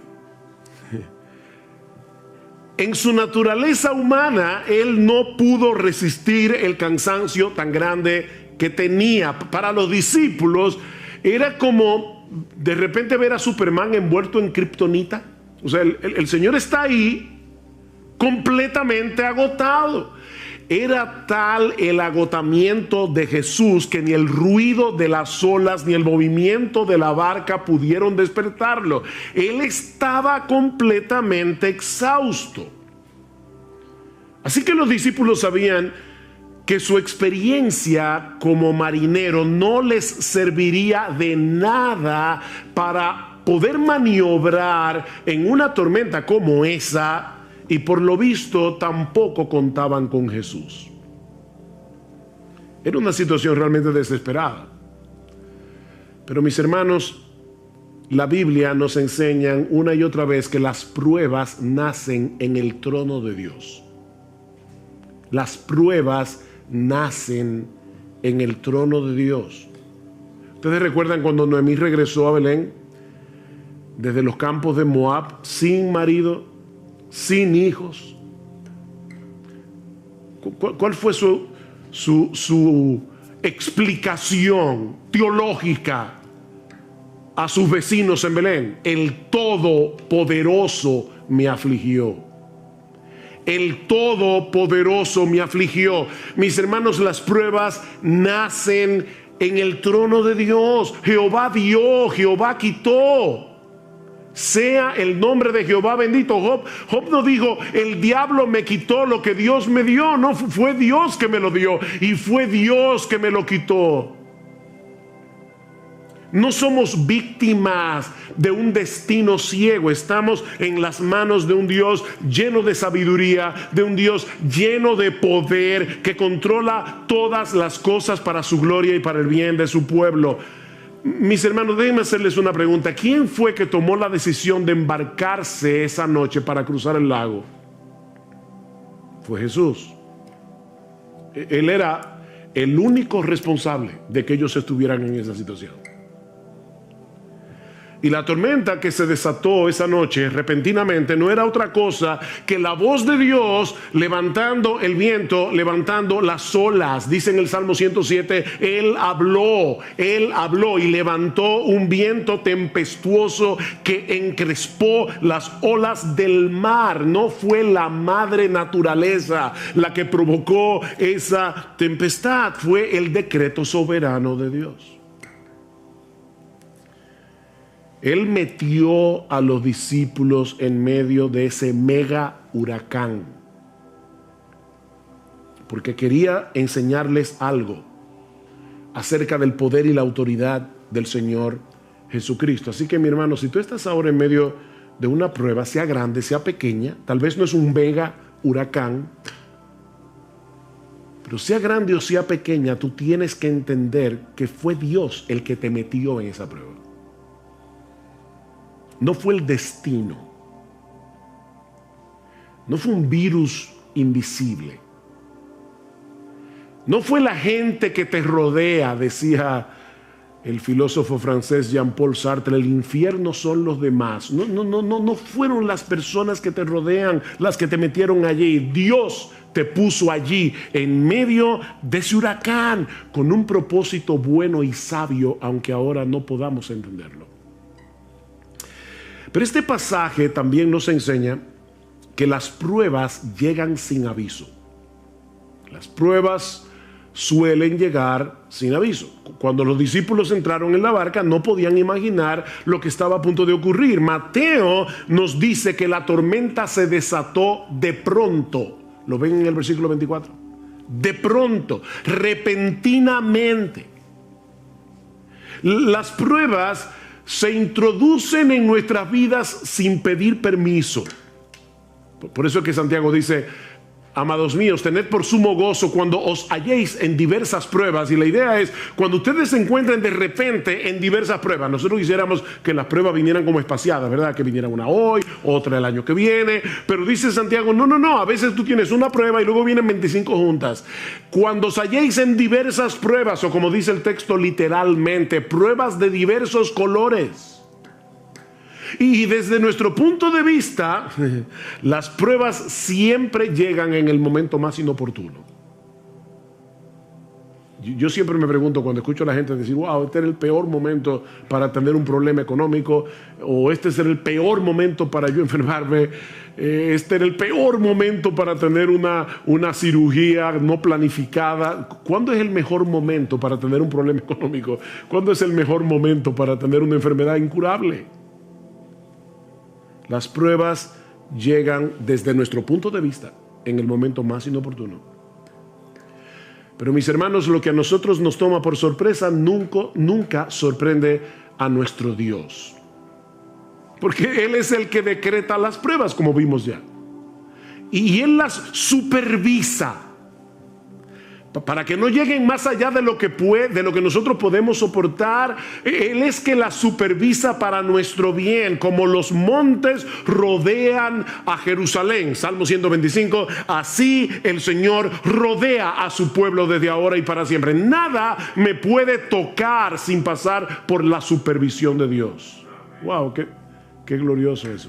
En su naturaleza humana, Él no pudo resistir el cansancio tan grande que tenía. Para los discípulos, era como de repente ver a Superman envuelto en kriptonita. O sea, el Señor está ahí completamente agotado. Era tal el agotamiento de Jesús que ni el ruido de las olas ni el movimiento de la barca pudieron despertarlo. Él estaba completamente exhausto. Así que los discípulos sabían que su experiencia como marinero no les serviría de nada para poder maniobrar en una tormenta como esa, y por lo visto tampoco contaban con Jesús. Era una situación realmente desesperada. Pero mis hermanos, la Biblia nos enseña una y otra vez que las pruebas nacen en el trono de Dios. Las pruebas nacen en el trono de Dios. Ustedes recuerdan cuando Noemí regresó a Belén desde los campos de Moab, sin marido, sin hijos. ¿Cuál fue su explicación teológica a sus vecinos en Belén? El Todopoderoso me afligió. El Todopoderoso me afligió. Mis hermanos, las pruebas nacen en el trono de Dios. Jehová dio, Jehová quitó. Sea el nombre de Jehová bendito. Job no dijo, el diablo me quitó lo que Dios me dio. No, fue Dios que me lo dio y fue Dios que me lo quitó. No somos víctimas de un destino ciego. Estamos en las manos de un Dios lleno de sabiduría, de un Dios lleno de poder, que controla todas las cosas para su gloria y para el bien de su pueblo. Mis hermanos, déjenme hacerles una pregunta. ¿Quién fue que tomó la decisión de embarcarse esa noche para cruzar el lago? Fue Jesús. Él era el único responsable de que ellos estuvieran en esa situación. Y la tormenta que se desató esa noche repentinamente no era otra cosa que la voz de Dios levantando el viento, levantando las olas. Dice en el Salmo 107, Él habló y levantó un viento tempestuoso que encrespó las olas del mar. No fue la madre naturaleza la que provocó esa tempestad, fue el decreto soberano de Dios. Él metió a los discípulos en medio de ese mega huracán porque quería enseñarles algo acerca del poder y la autoridad del Señor Jesucristo. Así que, mi hermano, si tú estás ahora en medio de una prueba, sea grande, sea pequeña, tal vez no es un mega huracán, pero sea grande o sea pequeña, tú tienes que entender que fue Dios el que te metió en esa prueba. No fue el destino. No fue un virus invisible. No fue la gente que te rodea, decía el filósofo francés Jean-Paul Sartre. El infierno son los demás. No fueron las personas que te rodean las que te metieron allí. Dios te puso allí en medio de ese huracán con un propósito bueno y sabio, aunque ahora no podamos entenderlo. Pero este pasaje también nos enseña que las pruebas llegan sin aviso. Las pruebas suelen llegar sin aviso. Cuando los discípulos entraron en la barca, no podían imaginar lo que estaba a punto de ocurrir. Mateo nos dice que la tormenta se desató de pronto. ¿Lo ven en el versículo 24? De pronto, repentinamente. Las pruebas se introducen en nuestras vidas sin pedir permiso. Por eso es que Santiago dice, amados míos, tened por sumo gozo cuando os halléis en diversas pruebas. Y la idea es, cuando ustedes se encuentren de repente en diversas pruebas, nosotros quisiéramos que las pruebas vinieran como espaciadas, ¿verdad? Que viniera una hoy, otra el año que viene. Pero dice Santiago, no, a veces tú tienes una prueba y luego vienen 25 juntas. Cuando os halléis en diversas pruebas, o como dice el texto literalmente, pruebas de diversos colores. Y desde nuestro punto de vista, las pruebas siempre llegan en el momento más inoportuno. Yo siempre me pregunto cuando escucho a la gente decir, wow, este era el peor momento para tener un problema económico, o este era el peor momento para yo enfermarme, este era el peor momento para tener una cirugía no planificada. ¿Cuándo es el mejor momento para tener un problema económico? ¿Cuándo es el mejor momento para tener una enfermedad incurable? Las pruebas llegan desde nuestro punto de vista en el momento más inoportuno. Pero mis hermanos, lo que a nosotros nos toma por sorpresa nunca sorprende a nuestro Dios. Porque Él es el que decreta las pruebas, como vimos ya. Y Él las supervisa para que no lleguen más allá de lo que nosotros podemos soportar. Él es que la supervisa para nuestro bien, como los montes rodean a Jerusalén. Salmo 125, así el Señor rodea a su pueblo desde ahora y para siempre. Nada me puede tocar sin pasar por la supervisión de Dios. Wow, qué glorioso eso.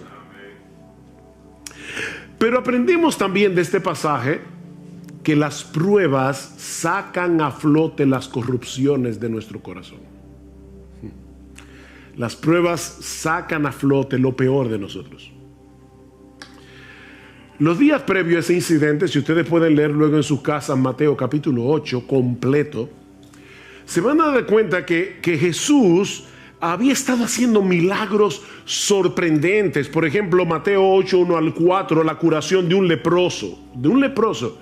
Pero aprendimos también de este pasaje que las pruebas sacan a flote las corrupciones de nuestro corazón. Las pruebas sacan a flote lo peor de nosotros. Los días previos a ese incidente, si ustedes pueden leer luego en sus casas Mateo capítulo 8 completo, se van a dar cuenta que Jesús había estado haciendo milagros sorprendentes. Por ejemplo, Mateo 8, 1 al 4, la curación de un leproso.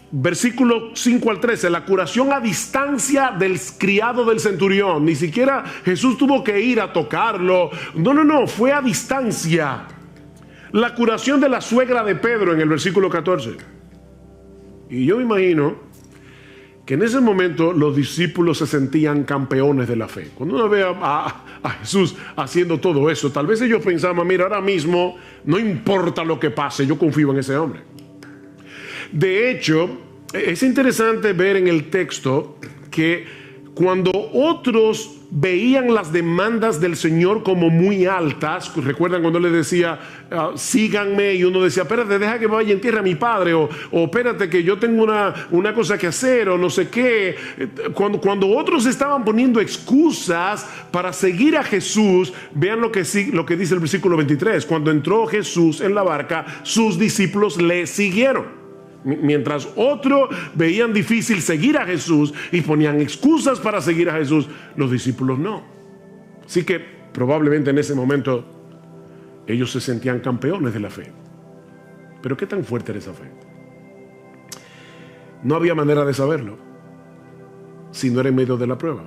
Versículo 5 al 13, la curación a distancia del criado del centurión. Ni siquiera Jesús tuvo que ir a tocarlo. No, fue a distancia. La curación de la suegra de Pedro en el versículo 14. Y yo me imagino que en ese momento los discípulos se sentían campeones de la fe. Cuando uno ve a Jesús haciendo todo eso, tal vez ellos pensaban, mira, ahora mismo no importa lo que pase, yo confío en ese hombre. De hecho, es interesante ver en el texto que cuando otros veían las demandas del Señor como muy altas, recuerdan cuando le decía, síganme, y uno decía, espérate, deja que vaya en tierra a mi padre, o espérate que yo tengo una cosa que hacer, o no sé qué. Cuando otros estaban poniendo excusas para seguir a Jesús, vean lo que dice el versículo 23, cuando entró Jesús en la barca, sus discípulos le siguieron. Mientras otros veían difícil seguir a Jesús y ponían excusas para seguir a Jesús, los discípulos no. Así que probablemente en ese momento ellos se sentían campeones de la fe. Pero ¿qué tan fuerte era esa fe? No había manera de saberlo si no era en medio de la prueba.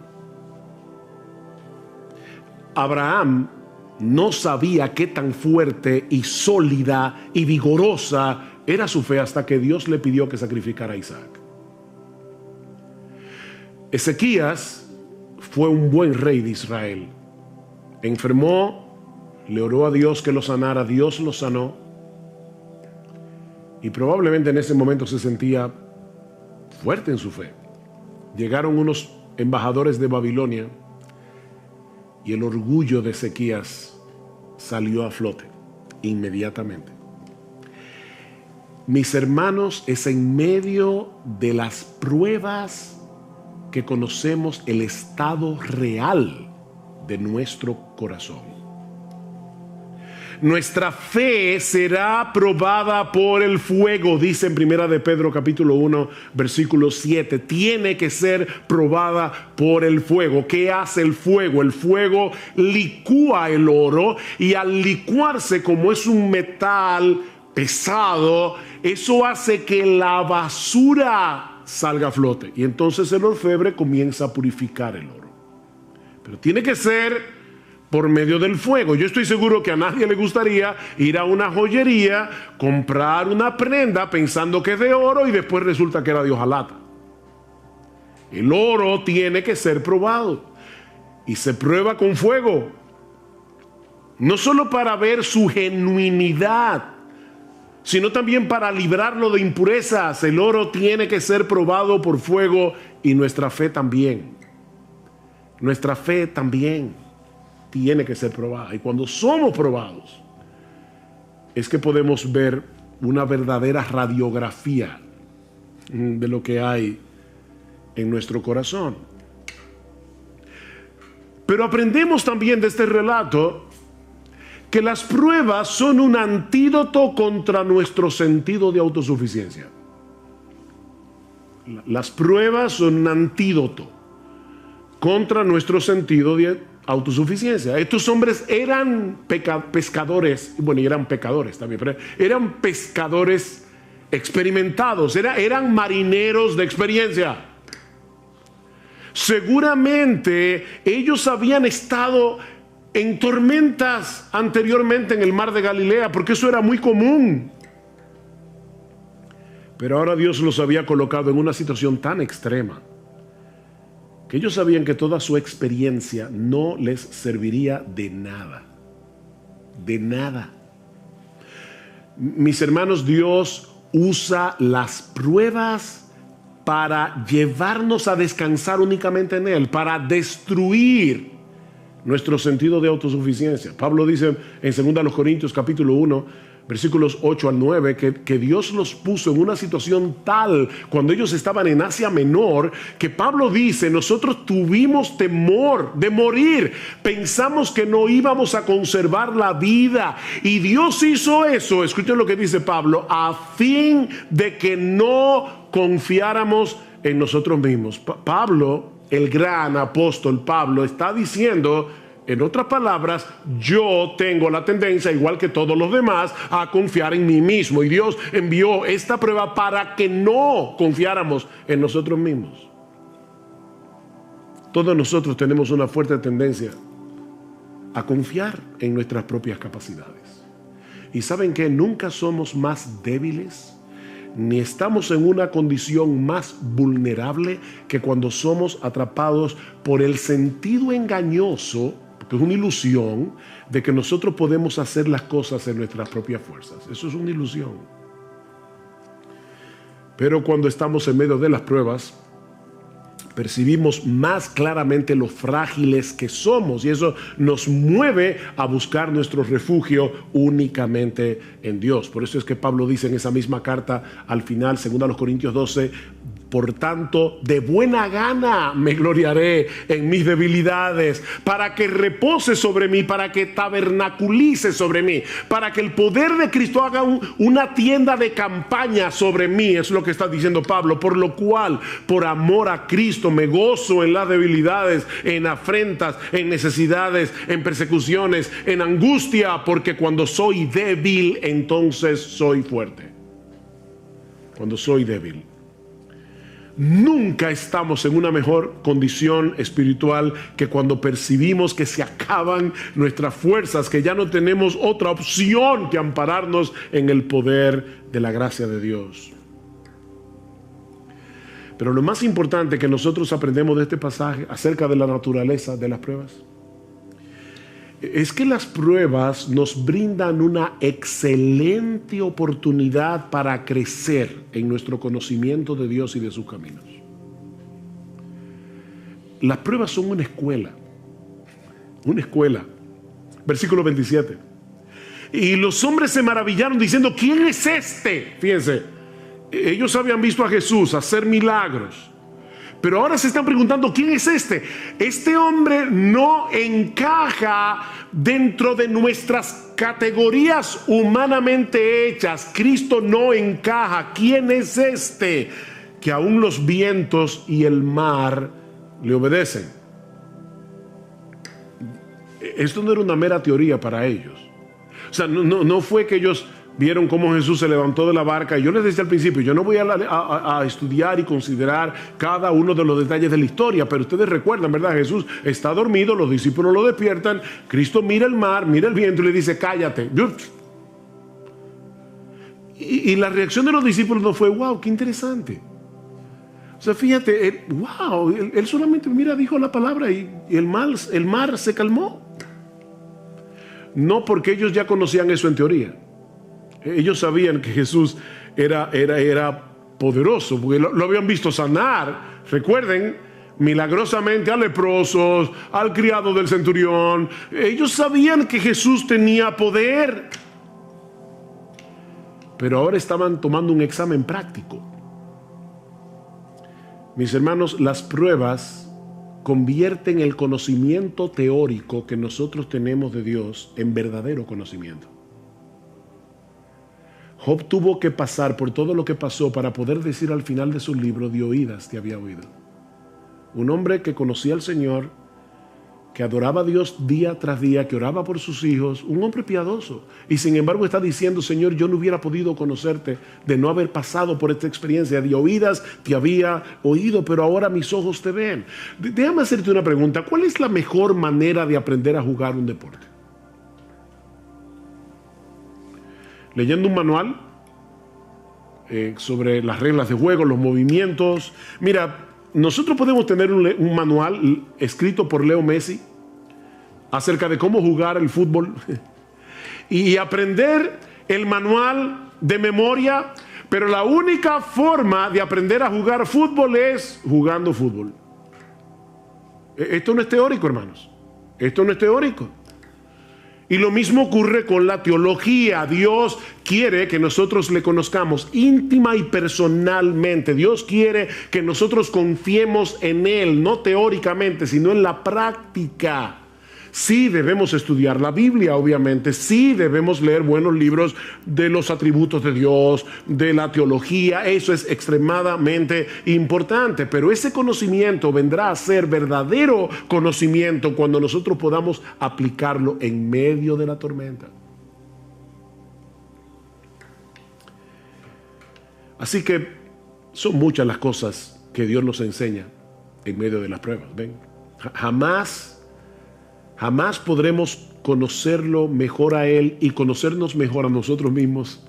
Abraham no sabía qué tan fuerte y sólida y vigorosa era su fe hasta que Dios le pidió que sacrificara a Isaac. Ezequías fue un buen rey de Israel. Enfermó, le oró a Dios que lo sanara, Dios lo sanó. Y probablemente en ese momento se sentía fuerte en su fe. Llegaron unos embajadores de Babilonia y el orgullo de Ezequías salió a flote inmediatamente. Mis hermanos, es en medio de las pruebas que conocemos el estado real de nuestro corazón. Nuestra fe será probada por el fuego, dice en 1 de Pedro capítulo 1, versículo 7. Tiene que ser probada por el fuego. ¿Qué hace el fuego? El fuego licúa el oro, y al licuarse, como es un metal pesado, eso hace que la basura salga a flote, y entonces el orfebre comienza a purificar el oro. Pero tiene que ser por medio del fuego. Yo estoy seguro que a nadie le gustaría ir a una joyería, comprar una prenda pensando que es de oro y después resulta que era de hojalata. El oro tiene que ser probado, y se prueba con fuego, no solo para ver su genuinidad, sino también para librarlo de impurezas. El oro tiene que ser probado por fuego, y nuestra fe también. Nuestra fe también tiene que ser probada. Y cuando somos probados, es que podemos ver una verdadera radiografía de lo que hay en nuestro corazón. Pero aprendemos también de este relato que las pruebas son un antídoto contra nuestro sentido de autosuficiencia. Las pruebas son un antídoto contra nuestro sentido de autosuficiencia. Estos hombres eran pescadores, bueno, y eran pecadores también, pero eran pescadores experimentados, eran marineros de experiencia. Seguramente ellos habían estado en tormentas anteriormente en el mar de Galilea, porque eso era muy común. Pero ahora Dios los había colocado en una situación tan extrema que ellos sabían que toda su experiencia no les serviría de nada. De nada. Mis hermanos, Dios usa las pruebas para llevarnos a descansar únicamente en Él, para destruir nuestro sentido de autosuficiencia. Pablo dice en 2 Corintios capítulo 1, versículos 8 al 9, que Dios los puso en una situación tal cuando ellos estaban en Asia Menor, que Pablo dice, nosotros tuvimos temor de morir, pensamos que no íbamos a conservar la vida, y Dios hizo eso, escuchen lo que dice Pablo, a fin de que no confiáramos en nosotros mismos. Pablo, el gran apóstol Pablo, está diciendo, en otras palabras, yo tengo la tendencia, igual que todos los demás, a confiar en mí mismo. Y Dios envió esta prueba para que no confiáramos en nosotros mismos. Todos nosotros tenemos una fuerte tendencia a confiar en nuestras propias capacidades. Y ¿saben qué? Nunca somos más débiles, ni estamos en una condición más vulnerable que cuando somos atrapados por el sentido engañoso, que es una ilusión, de que nosotros podemos hacer las cosas en nuestras propias fuerzas. Eso es una ilusión. Pero cuando estamos en medio de las pruebas, percibimos más claramente lo frágiles que somos, y eso nos mueve a buscar nuestro refugio únicamente en Dios. Por eso es que Pablo dice en esa misma carta al final, 2 Corintios 12, por tanto, de buena gana me gloriaré en mis debilidades, para que repose sobre mí, para que tabernaculice sobre mí, para que el poder de Cristo haga una tienda de campaña sobre mí. Es lo que está diciendo Pablo. Por lo cual, por amor a Cristo, me gozo en las debilidades, en afrentas, en necesidades, en persecuciones, en angustia, porque cuando soy débil, entonces soy fuerte. Cuando soy débil. Nunca estamos en una mejor condición espiritual que cuando percibimos que se acaban nuestras fuerzas, que ya no tenemos otra opción que ampararnos en el poder de la gracia de Dios. Pero lo más importante que nosotros aprendemos de este pasaje acerca de la naturaleza de las pruebas es que las pruebas nos brindan una excelente oportunidad para crecer en nuestro conocimiento de Dios y de sus caminos. Las pruebas son una escuela. Una escuela. Versículo 27. Y los hombres se maravillaron diciendo, ¿quién es este? Fíjense, ellos habían visto a Jesús hacer milagros. Pero ahora se están preguntando, ¿quién es este? Este hombre no encaja dentro de nuestras categorías humanamente hechas. Cristo no encaja. ¿Quién es este? Que aún los vientos y el mar le obedecen. Esto no era una mera teoría para ellos. O sea, no fue que ellos vieron cómo Jesús se levantó de la barca. Y yo les decía al principio, yo no voy a estudiar y considerar cada uno de los detalles de la historia, pero ustedes recuerdan, ¿verdad? Jesús está dormido, los discípulos lo despiertan, Cristo mira el mar, mira el viento y le dice, cállate. Y la reacción de los discípulos no fue, wow, qué interesante. O sea, fíjate, wow, él solamente, mira, dijo la palabra y el mar se calmó. No porque ellos ya conocían eso en teoría. Ellos sabían que Jesús era poderoso, porque lo habían visto sanar. Recuerden, milagrosamente a leprosos, al criado del centurión. Ellos sabían que Jesús tenía poder. Pero ahora estaban tomando un examen práctico. Mis hermanos, las pruebas convierten el conocimiento teórico que nosotros tenemos de Dios en verdadero conocimiento. Job tuvo que pasar por todo lo que pasó para poder decir al final de su libro: de oídas te había oído. Un hombre que conocía al Señor, que adoraba a Dios día tras día, que oraba por sus hijos, un hombre piadoso. Y sin embargo está diciendo: Señor, yo no hubiera podido conocerte de no haber pasado por esta experiencia. De oídas te había oído, pero ahora mis ojos te ven. Déjame hacerte una pregunta. ¿Cuál es la mejor manera de aprender a jugar un deporte? Leyendo un manual sobre las reglas de juego, los movimientos. Mira, nosotros podemos tener un manual escrito por Leo Messi acerca de cómo jugar el fútbol y aprender el manual de memoria, pero la única forma de aprender a jugar fútbol es jugando fútbol. Esto no es teórico, hermanos. Esto no es teórico. Y lo mismo ocurre con la teología. Dios quiere que nosotros le conozcamos íntima y personalmente. Dios quiere que nosotros confiemos en Él, no teóricamente, sino en la práctica. Sí debemos estudiar la Biblia, obviamente. Sí debemos leer buenos libros de los atributos de Dios, de la teología. Eso es extremadamente importante. Pero ese conocimiento vendrá a ser verdadero conocimiento cuando nosotros podamos aplicarlo en medio de la tormenta. Así que son muchas las cosas que Dios nos enseña en medio de las pruebas. ¿Ven? Jamás podremos conocerlo mejor a Él y conocernos mejor a nosotros mismos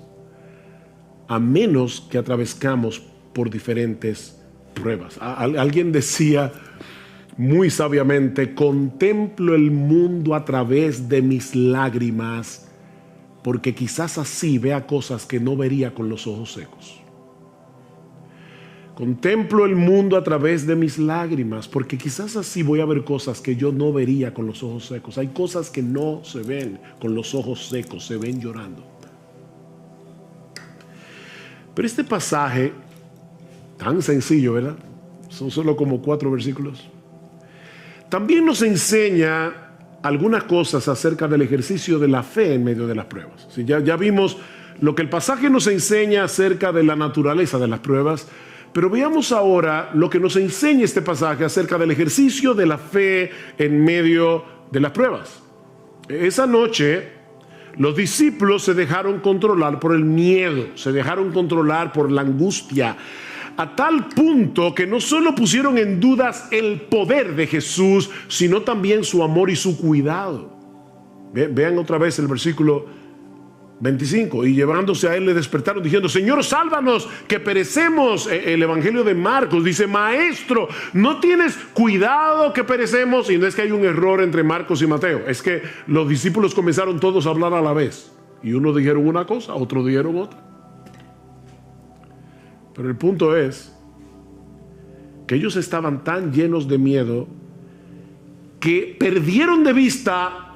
a menos que atravescamos por diferentes pruebas. Alguien decía muy sabiamente: contemplo el mundo a través de mis lágrimas, porque quizás así vea cosas que no vería con los ojos secos. Contemplo el mundo a través de mis lágrimas, porque quizás así voy a ver cosas que yo no vería con los ojos secos. Hay cosas que no se ven con los ojos secos, se ven llorando. Pero este pasaje, tan sencillo, ¿verdad? Son solo como 4 versículos. También nos enseña algunas cosas acerca del ejercicio de la fe en medio de las pruebas. ¿Sí? Ya vimos lo que el pasaje nos enseña acerca de la naturaleza de las pruebas. Pero veamos ahora lo que nos enseña este pasaje acerca del ejercicio de la fe en medio de las pruebas. Esa noche, los discípulos se dejaron controlar por el miedo, se dejaron controlar por la angustia, a tal punto que no solo pusieron en dudas el poder de Jesús, sino también su amor y su cuidado. Vean otra vez el versículo 25. Y llevándose a él le despertaron diciendo: Señor, sálvanos, que perecemos. El evangelio de Marcos dice: Maestro, ¿no tienes cuidado que perecemos? Y no es que hay un error entre Marcos y Mateo, es que los discípulos comenzaron todos a hablar a la vez, y unos dijeron una cosa, otros dijeron otra. Pero el punto es que ellos estaban tan llenos de miedo que perdieron de vista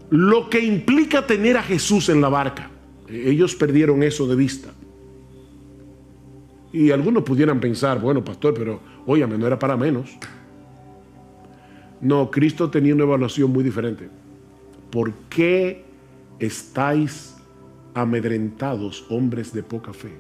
lo que implica tener a Jesús en la barca. Ellos perdieron eso de vista. Y algunos pudieran pensar: bueno, pastor, pero óyame, no era para menos. No, Cristo tenía una evaluación muy diferente. ¿Por qué estáis amedrentados, hombres de poca fe?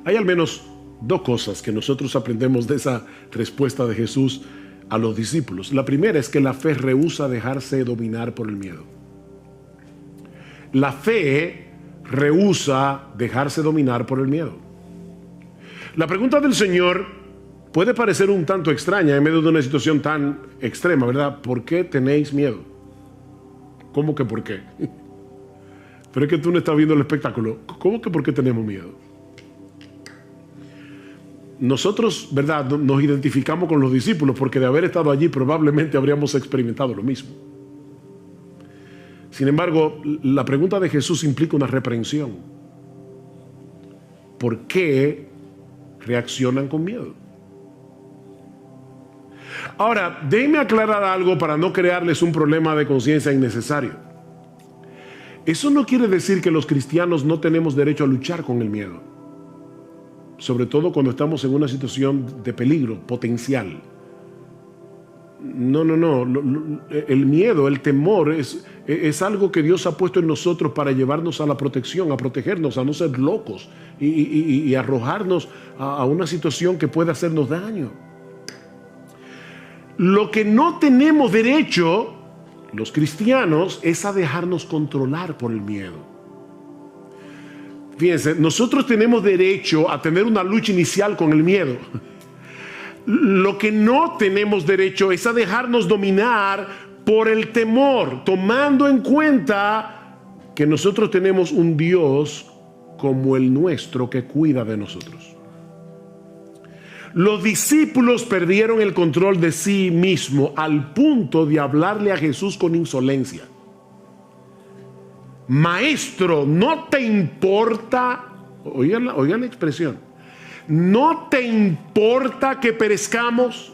Hay al menos 2 cosas que nosotros aprendemos de esa respuesta de Jesús a los discípulos. La primera es que la fe rehúsa dejarse dominar por el miedo. La fe rehúsa dejarse dominar por el miedo. La pregunta del Señor puede parecer un tanto extraña en medio de una situación tan extrema, ¿verdad? ¿Por qué tenéis miedo? ¿Cómo que por qué? Pero es que tú no estás viendo el espectáculo. ¿Cómo que por qué tenemos miedo? Nosotros, ¿verdad?, nos identificamos con los discípulos porque de haber estado allí probablemente habríamos experimentado lo mismo. Sin embargo, la pregunta de Jesús implica una reprensión. ¿Por qué reaccionan con miedo? Ahora, déjenme aclarar algo para no crearles un problema de conciencia innecesario. Eso no quiere decir que los cristianos no tenemos derecho a luchar con el miedo. sobre todo cuando estamos en una situación de peligro potencial. No. El miedo, el temor es algo que Dios ha puesto en nosotros para llevarnos a la protección, a protegernos, a no ser locos y arrojarnos a una situación que pueda hacernos daño. Lo que no tenemos derecho, los cristianos, es a dejarnos controlar por el miedo. Fíjense, nosotros tenemos derecho a tener una lucha inicial con el miedo. Lo que no tenemos derecho es a dejarnos dominar por el temor, tomando en cuenta que nosotros tenemos un Dios como el nuestro que cuida de nosotros. Los discípulos perdieron el control de sí mismo al punto de hablarle a Jesús con insolencia. Maestro, ¿no te importa? Oigan la expresión. ¿No te importa que perezcamos?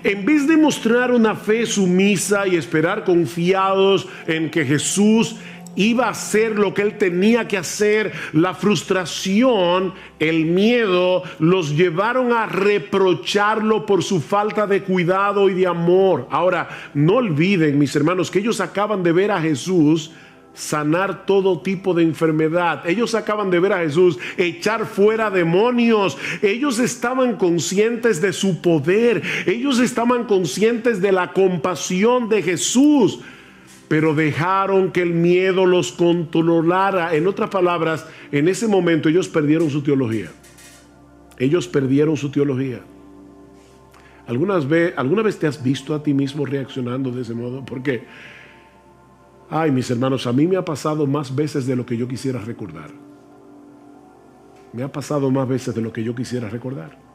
En vez de mostrar una fe sumisa y esperar confiados en que Jesús iba a hacer lo que él tenía que hacer, la frustración, el miedo los llevaron a reprocharlo por su falta de cuidado y de amor. Ahora, no olviden, mis hermanos, que ellos acaban de ver a Jesús sanar todo tipo de enfermedad. Ellos acaban de ver a Jesús echar fuera demonios. Ellos estaban conscientes de su poder. Ellos estaban conscientes de la compasión de Jesús, pero dejaron que el miedo los controlara. En otras palabras, en ese momento ellos perdieron su teología. Ellos perdieron su teología. ¿Alguna vez te has visto a ti mismo reaccionando de ese modo? Porque, ay, mis hermanos, a mí me ha pasado más veces de lo que yo quisiera recordar. Me ha pasado más veces de lo que yo quisiera recordar.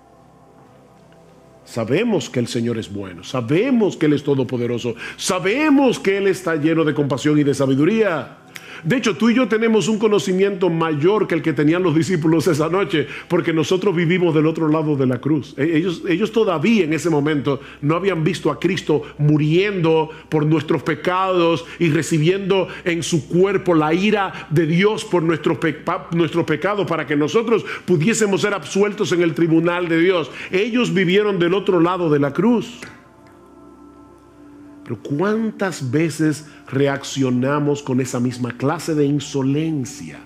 Sabemos que el Señor es bueno, sabemos que Él es todopoderoso, sabemos que Él está lleno de compasión y de sabiduría. De hecho, tú y yo tenemos un conocimiento mayor que el que tenían los discípulos esa noche, porque nosotros vivimos del otro lado de la cruz. Ellos todavía en ese momento no habían visto a Cristo muriendo por nuestros pecados y recibiendo en su cuerpo la ira de Dios por nuestros pecados, para que nosotros pudiésemos ser absueltos en el tribunal de Dios. Ellos vivieron del otro lado de la cruz. Pero ¿cuántas veces reaccionamos con esa misma clase de insolencia,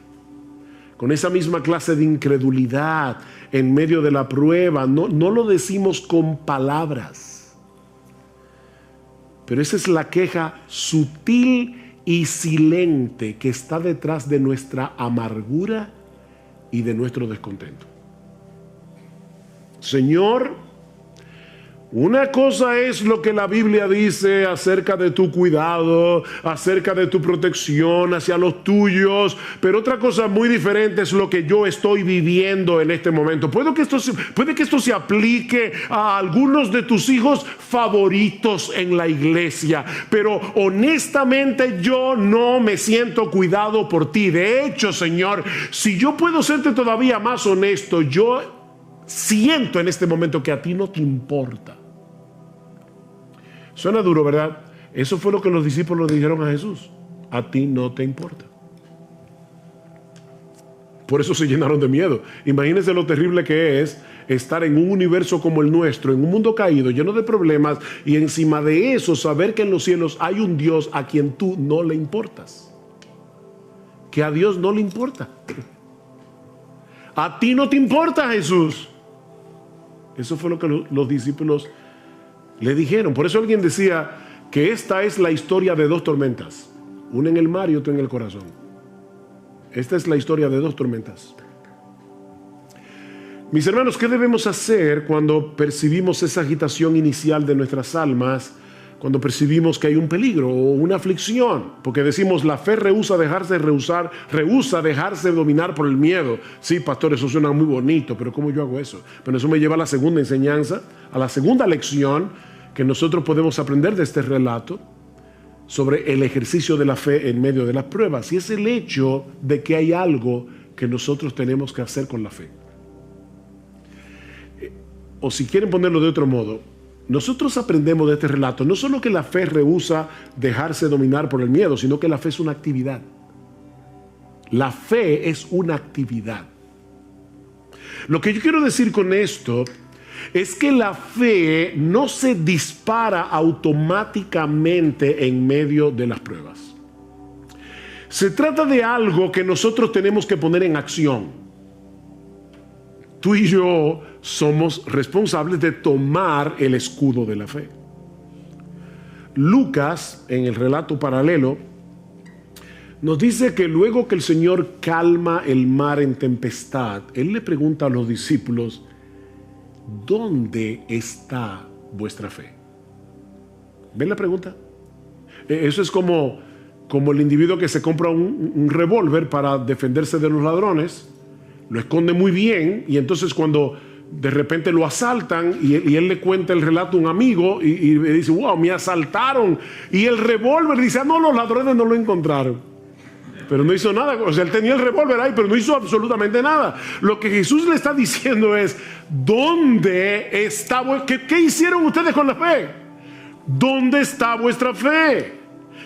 con esa misma clase de incredulidad en medio de la prueba? No lo decimos con palabras, pero esa es la queja sutil y silente que está detrás de nuestra amargura y de nuestro descontento. Señor, una cosa es lo que la Biblia dice acerca de tu cuidado, acerca de tu protección hacia los tuyos, pero otra cosa muy diferente es lo que yo estoy viviendo en este momento. Puede que esto se aplique a algunos de tus hijos favoritos en la iglesia, pero honestamente yo no me siento cuidado por ti. De hecho, Señor, si yo puedo serte todavía más honesto, yo siento en este momento que a ti no te importa. Suena duro, ¿verdad? Eso fue lo que los discípulos le dijeron a Jesús. A ti no te importa. Por eso se llenaron de miedo. Imagínense lo terrible que es estar en un universo como el nuestro, en un mundo caído, lleno de problemas, y encima de eso saber que en los cielos hay un Dios a quien tú no le importas. Que a Dios no le importa. A ti no te importa, Jesús. Eso fue lo que los discípulos le dijeron. Por eso alguien decía que esta es la historia de dos tormentas, una en el mar y otra en el corazón. Esta es la historia de dos tormentas. Mis hermanos, ¿qué debemos hacer cuando percibimos esa agitación inicial de nuestras almas? Cuando percibimos que hay un peligro o una aflicción, porque decimos la fe rehúsa dejarse dominar por el miedo. Sí, pastor, eso suena muy bonito, pero ¿cómo yo hago eso? Pero eso me lleva a la segunda enseñanza, a la segunda lección que nosotros podemos aprender de este relato sobre el ejercicio de la fe en medio de las pruebas, y es el hecho de que hay algo que nosotros tenemos que hacer con la fe. O si quieren ponerlo de otro modo, nosotros aprendemos de este relato no solo que la fe rehúsa dejarse dominar por el miedo, sino que la fe es una actividad. La fe es una actividad. Lo que yo quiero decir con esto es que la fe no se dispara automáticamente en medio de las pruebas. Se trata de algo que nosotros tenemos que poner en acción. Tú y yo somos responsables de tomar el escudo de la fe. Lucas, en el relato paralelo, nos dice que luego que el Señor calma el mar en tempestad, Él le pregunta a los discípulos: ¿dónde está vuestra fe? ¿Ven la pregunta? Eso es como el individuo que se compra un revólver para defenderse de los ladrones, lo esconde muy bien, y entonces cuando de repente lo asaltan y él le cuenta el relato a un amigo y le dice: wow, me asaltaron, y el revólver dice: ah, no, los ladrones no lo encontraron. Pero no hizo nada. O sea, él tenía el revólver ahí, pero no hizo absolutamente nada. Lo que Jesús le está diciendo es: ¿dónde está? ¿Qué hicieron ustedes con la fe? ¿Dónde está vuestra fe?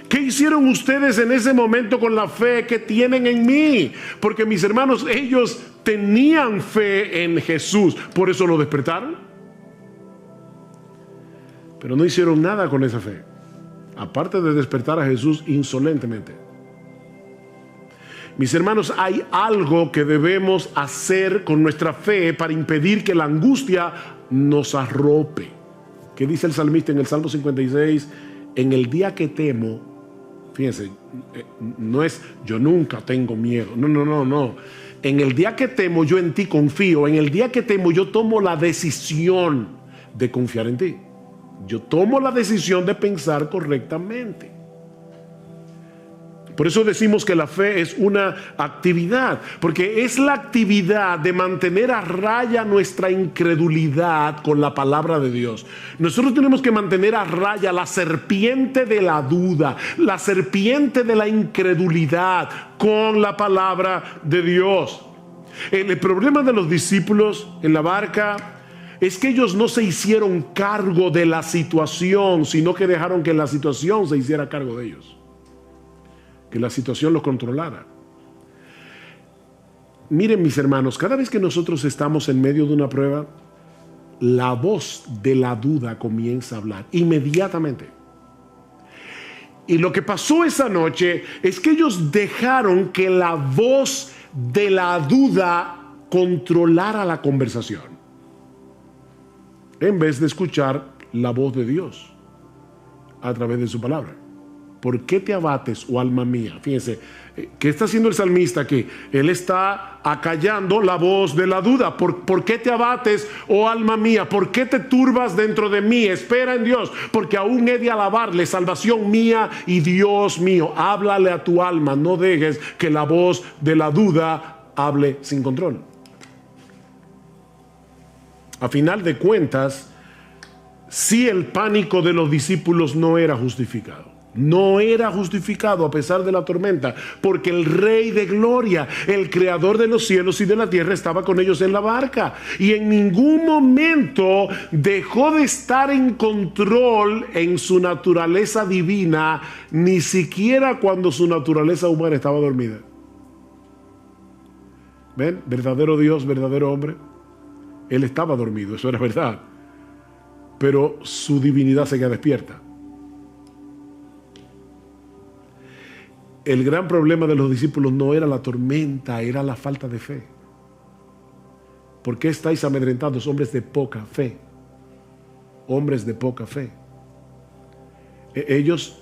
¿Qué hicieron ustedes en ese momento con la fe que tienen en mí? Porque, mis hermanos, ellos tenían fe en Jesús, por eso lo despertaron. Pero no hicieron nada con esa fe, aparte de despertar a Jesús insolentemente. Mis hermanos, hay algo que debemos hacer con nuestra fe para impedir que la angustia nos arrope. ¿Qué dice el salmista en el Salmo 56? En el día que temo, fíjense, no es yo nunca tengo miedo. No. En el día que temo, yo en ti confío. En el día que temo, yo tomo la decisión de confiar en ti. Yo tomo la decisión de pensar correctamente. Por eso decimos que la fe es una actividad, porque es la actividad de mantener a raya nuestra incredulidad con la palabra de Dios. Nosotros tenemos que mantener a raya la serpiente de la duda, la serpiente de la incredulidad con la palabra de Dios. El problema de los discípulos en la barca es que ellos no se hicieron cargo de la situación, sino que dejaron que la situación se hiciera cargo de ellos, que la situación los controlara. Miren, mis hermanos, cada vez que nosotros estamos en medio de una prueba, la voz de la duda comienza a hablar inmediatamente. Y lo que pasó esa noche es que ellos dejaron que la voz de la duda controlara la conversación, en vez de escuchar la voz de Dios a través de su palabra. ¿Por qué te abates, oh alma mía? Fíjense, ¿qué está haciendo el salmista aquí? Él está acallando la voz de la duda. ¿Por qué te abates, oh alma mía? ¿Por qué te turbas dentro de mí? Espera en Dios, porque aún he de alabarle, salvación mía y Dios mío. Háblale a tu alma, no dejes que la voz de la duda hable sin control. A final de cuentas, sí, el pánico de los discípulos no era justificado. No era justificado a pesar de la tormenta, porque el Rey de Gloria, el Creador de los cielos y de la tierra, estaba con ellos en la barca, y en ningún momento dejó de estar en control en su naturaleza divina, ni siquiera cuando su naturaleza humana estaba dormida. ¿Ven? Verdadero Dios, verdadero hombre. Él estaba dormido, eso era verdad, pero su divinidad seguía despierta. El gran problema de los discípulos no era la tormenta, era la falta de fe. ¿Por qué estáis amedrentados, hombres de poca fe? Hombres de poca fe. Ellos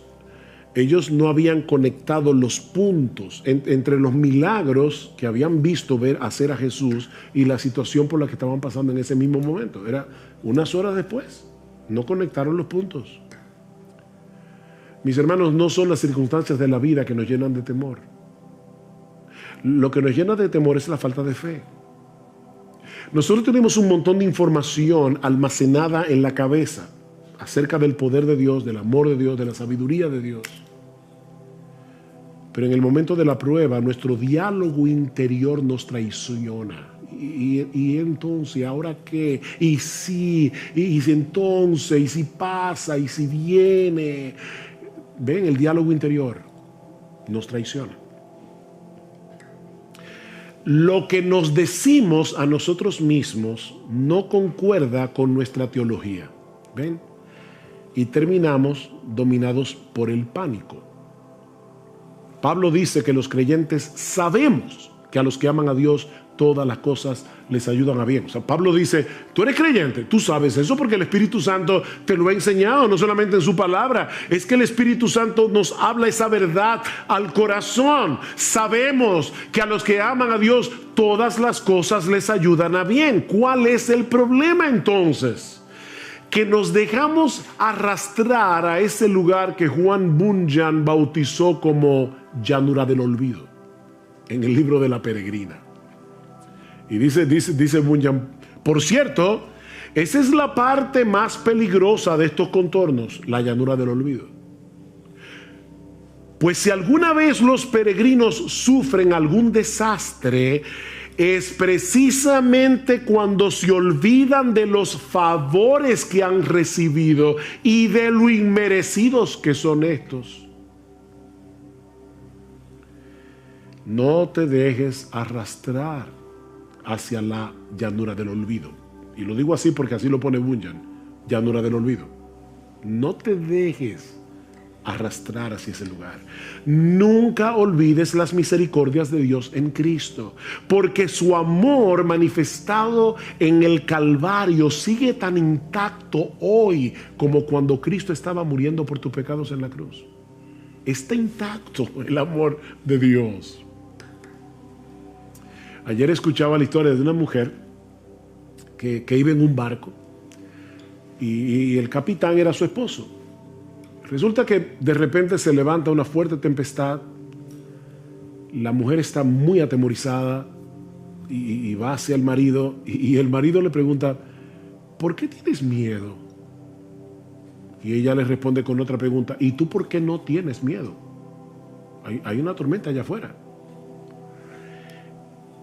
no habían conectado los puntos entre los milagros que habían visto hacer a Jesús y la situación por la que estaban pasando en ese mismo momento. Era unas horas después. No conectaron los puntos. Mis hermanos, no son las circunstancias de la vida que nos llenan de temor. Lo que nos llena de temor es la falta de fe. Nosotros tenemos un montón de información almacenada en la cabeza acerca del poder de Dios, del amor de Dios, de la sabiduría de Dios. Pero en el momento de la prueba, nuestro diálogo interior nos traiciona. Y entonces, ¿ahora qué? Y si entonces, y si pasa, y si viene. Ven, el diálogo interior nos traiciona. lo que nos decimos a nosotros mismos no concuerda con nuestra teología. ¿Ven? Y terminamos dominados por el pánico. Pablo dice que los creyentes sabemos que a los que aman a Dios todas las cosas les ayudan a bien. O sea, Pablo dice, tú eres creyente, tú sabes eso porque el Espíritu Santo te lo ha enseñado, no solamente en su palabra, es que el Espíritu Santo nos habla esa verdad al corazón. Sabemos que a los que aman a Dios todas las cosas les ayudan a bien. ¿Cuál es el problema entonces? Que nos dejamos arrastrar a ese lugar que Juan Bunyan bautizó como llanura del olvido en el libro de La Peregrina. Y dice Bunyan, por cierto, esa es la parte más peligrosa de estos contornos, la llanura del olvido. Pues si alguna vez los peregrinos sufren algún desastre, es precisamente cuando se olvidan de los favores que han recibido y de lo inmerecidos que son estos. No te dejes arrastrar hacia la llanura del olvido. Y lo digo así porque así lo pone Bunyan, llanura del olvido. No te dejes arrastrar hacia ese lugar. Nunca olvides las misericordias de Dios en Cristo, porque su amor manifestado en el Calvario sigue tan intacto hoy como cuando Cristo estaba muriendo por tus pecados en la cruz. Está intacto el amor de Dios. Ayer escuchaba la historia de una mujer que iba en un barco y el capitán era su esposo. Resulta que de repente se levanta una fuerte tempestad, la mujer está muy atemorizada y va hacia el marido y el marido le pregunta, ¿por qué tienes miedo? Y ella le responde con otra pregunta, ¿y tú por qué no tienes miedo? Hay una tormenta allá afuera.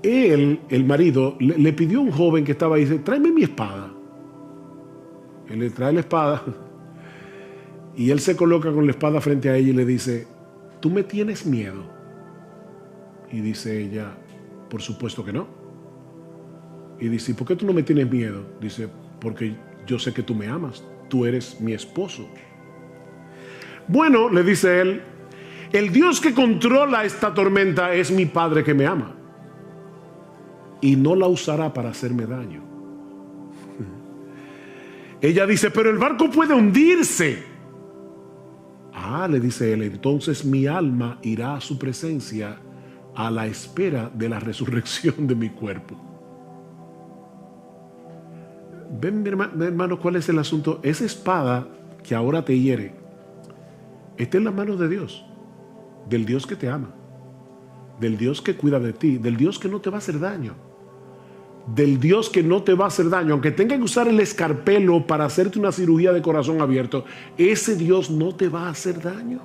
El marido, le pidió a un joven que estaba ahí, dice, tráeme mi espada. Él le trae la espada y él se coloca con la espada frente a ella y le dice, ¿tú me tienes miedo? Y dice ella, por supuesto que no. Y dice, ¿por qué tú no me tienes miedo? Dice, porque yo sé que tú me amas, tú eres mi esposo. Bueno, le dice él, el Dios que controla esta tormenta es mi Padre que me ama y no la usará para hacerme daño. Ella dice, pero el barco puede hundirse. Ah, le dice él, entonces mi alma irá a su presencia a la espera de la resurrección de mi cuerpo. Ven, mi hermano, ¿cuál es el asunto? Esa espada que ahora te hiere está en las manos de Dios, del Dios que te ama, del Dios que cuida de ti, del Dios que no te va a hacer daño, del Dios que no te va a hacer daño. Aunque tenga que usar el escarpelo para hacerte una cirugía de corazón abierto, ese Dios no te va a hacer daño.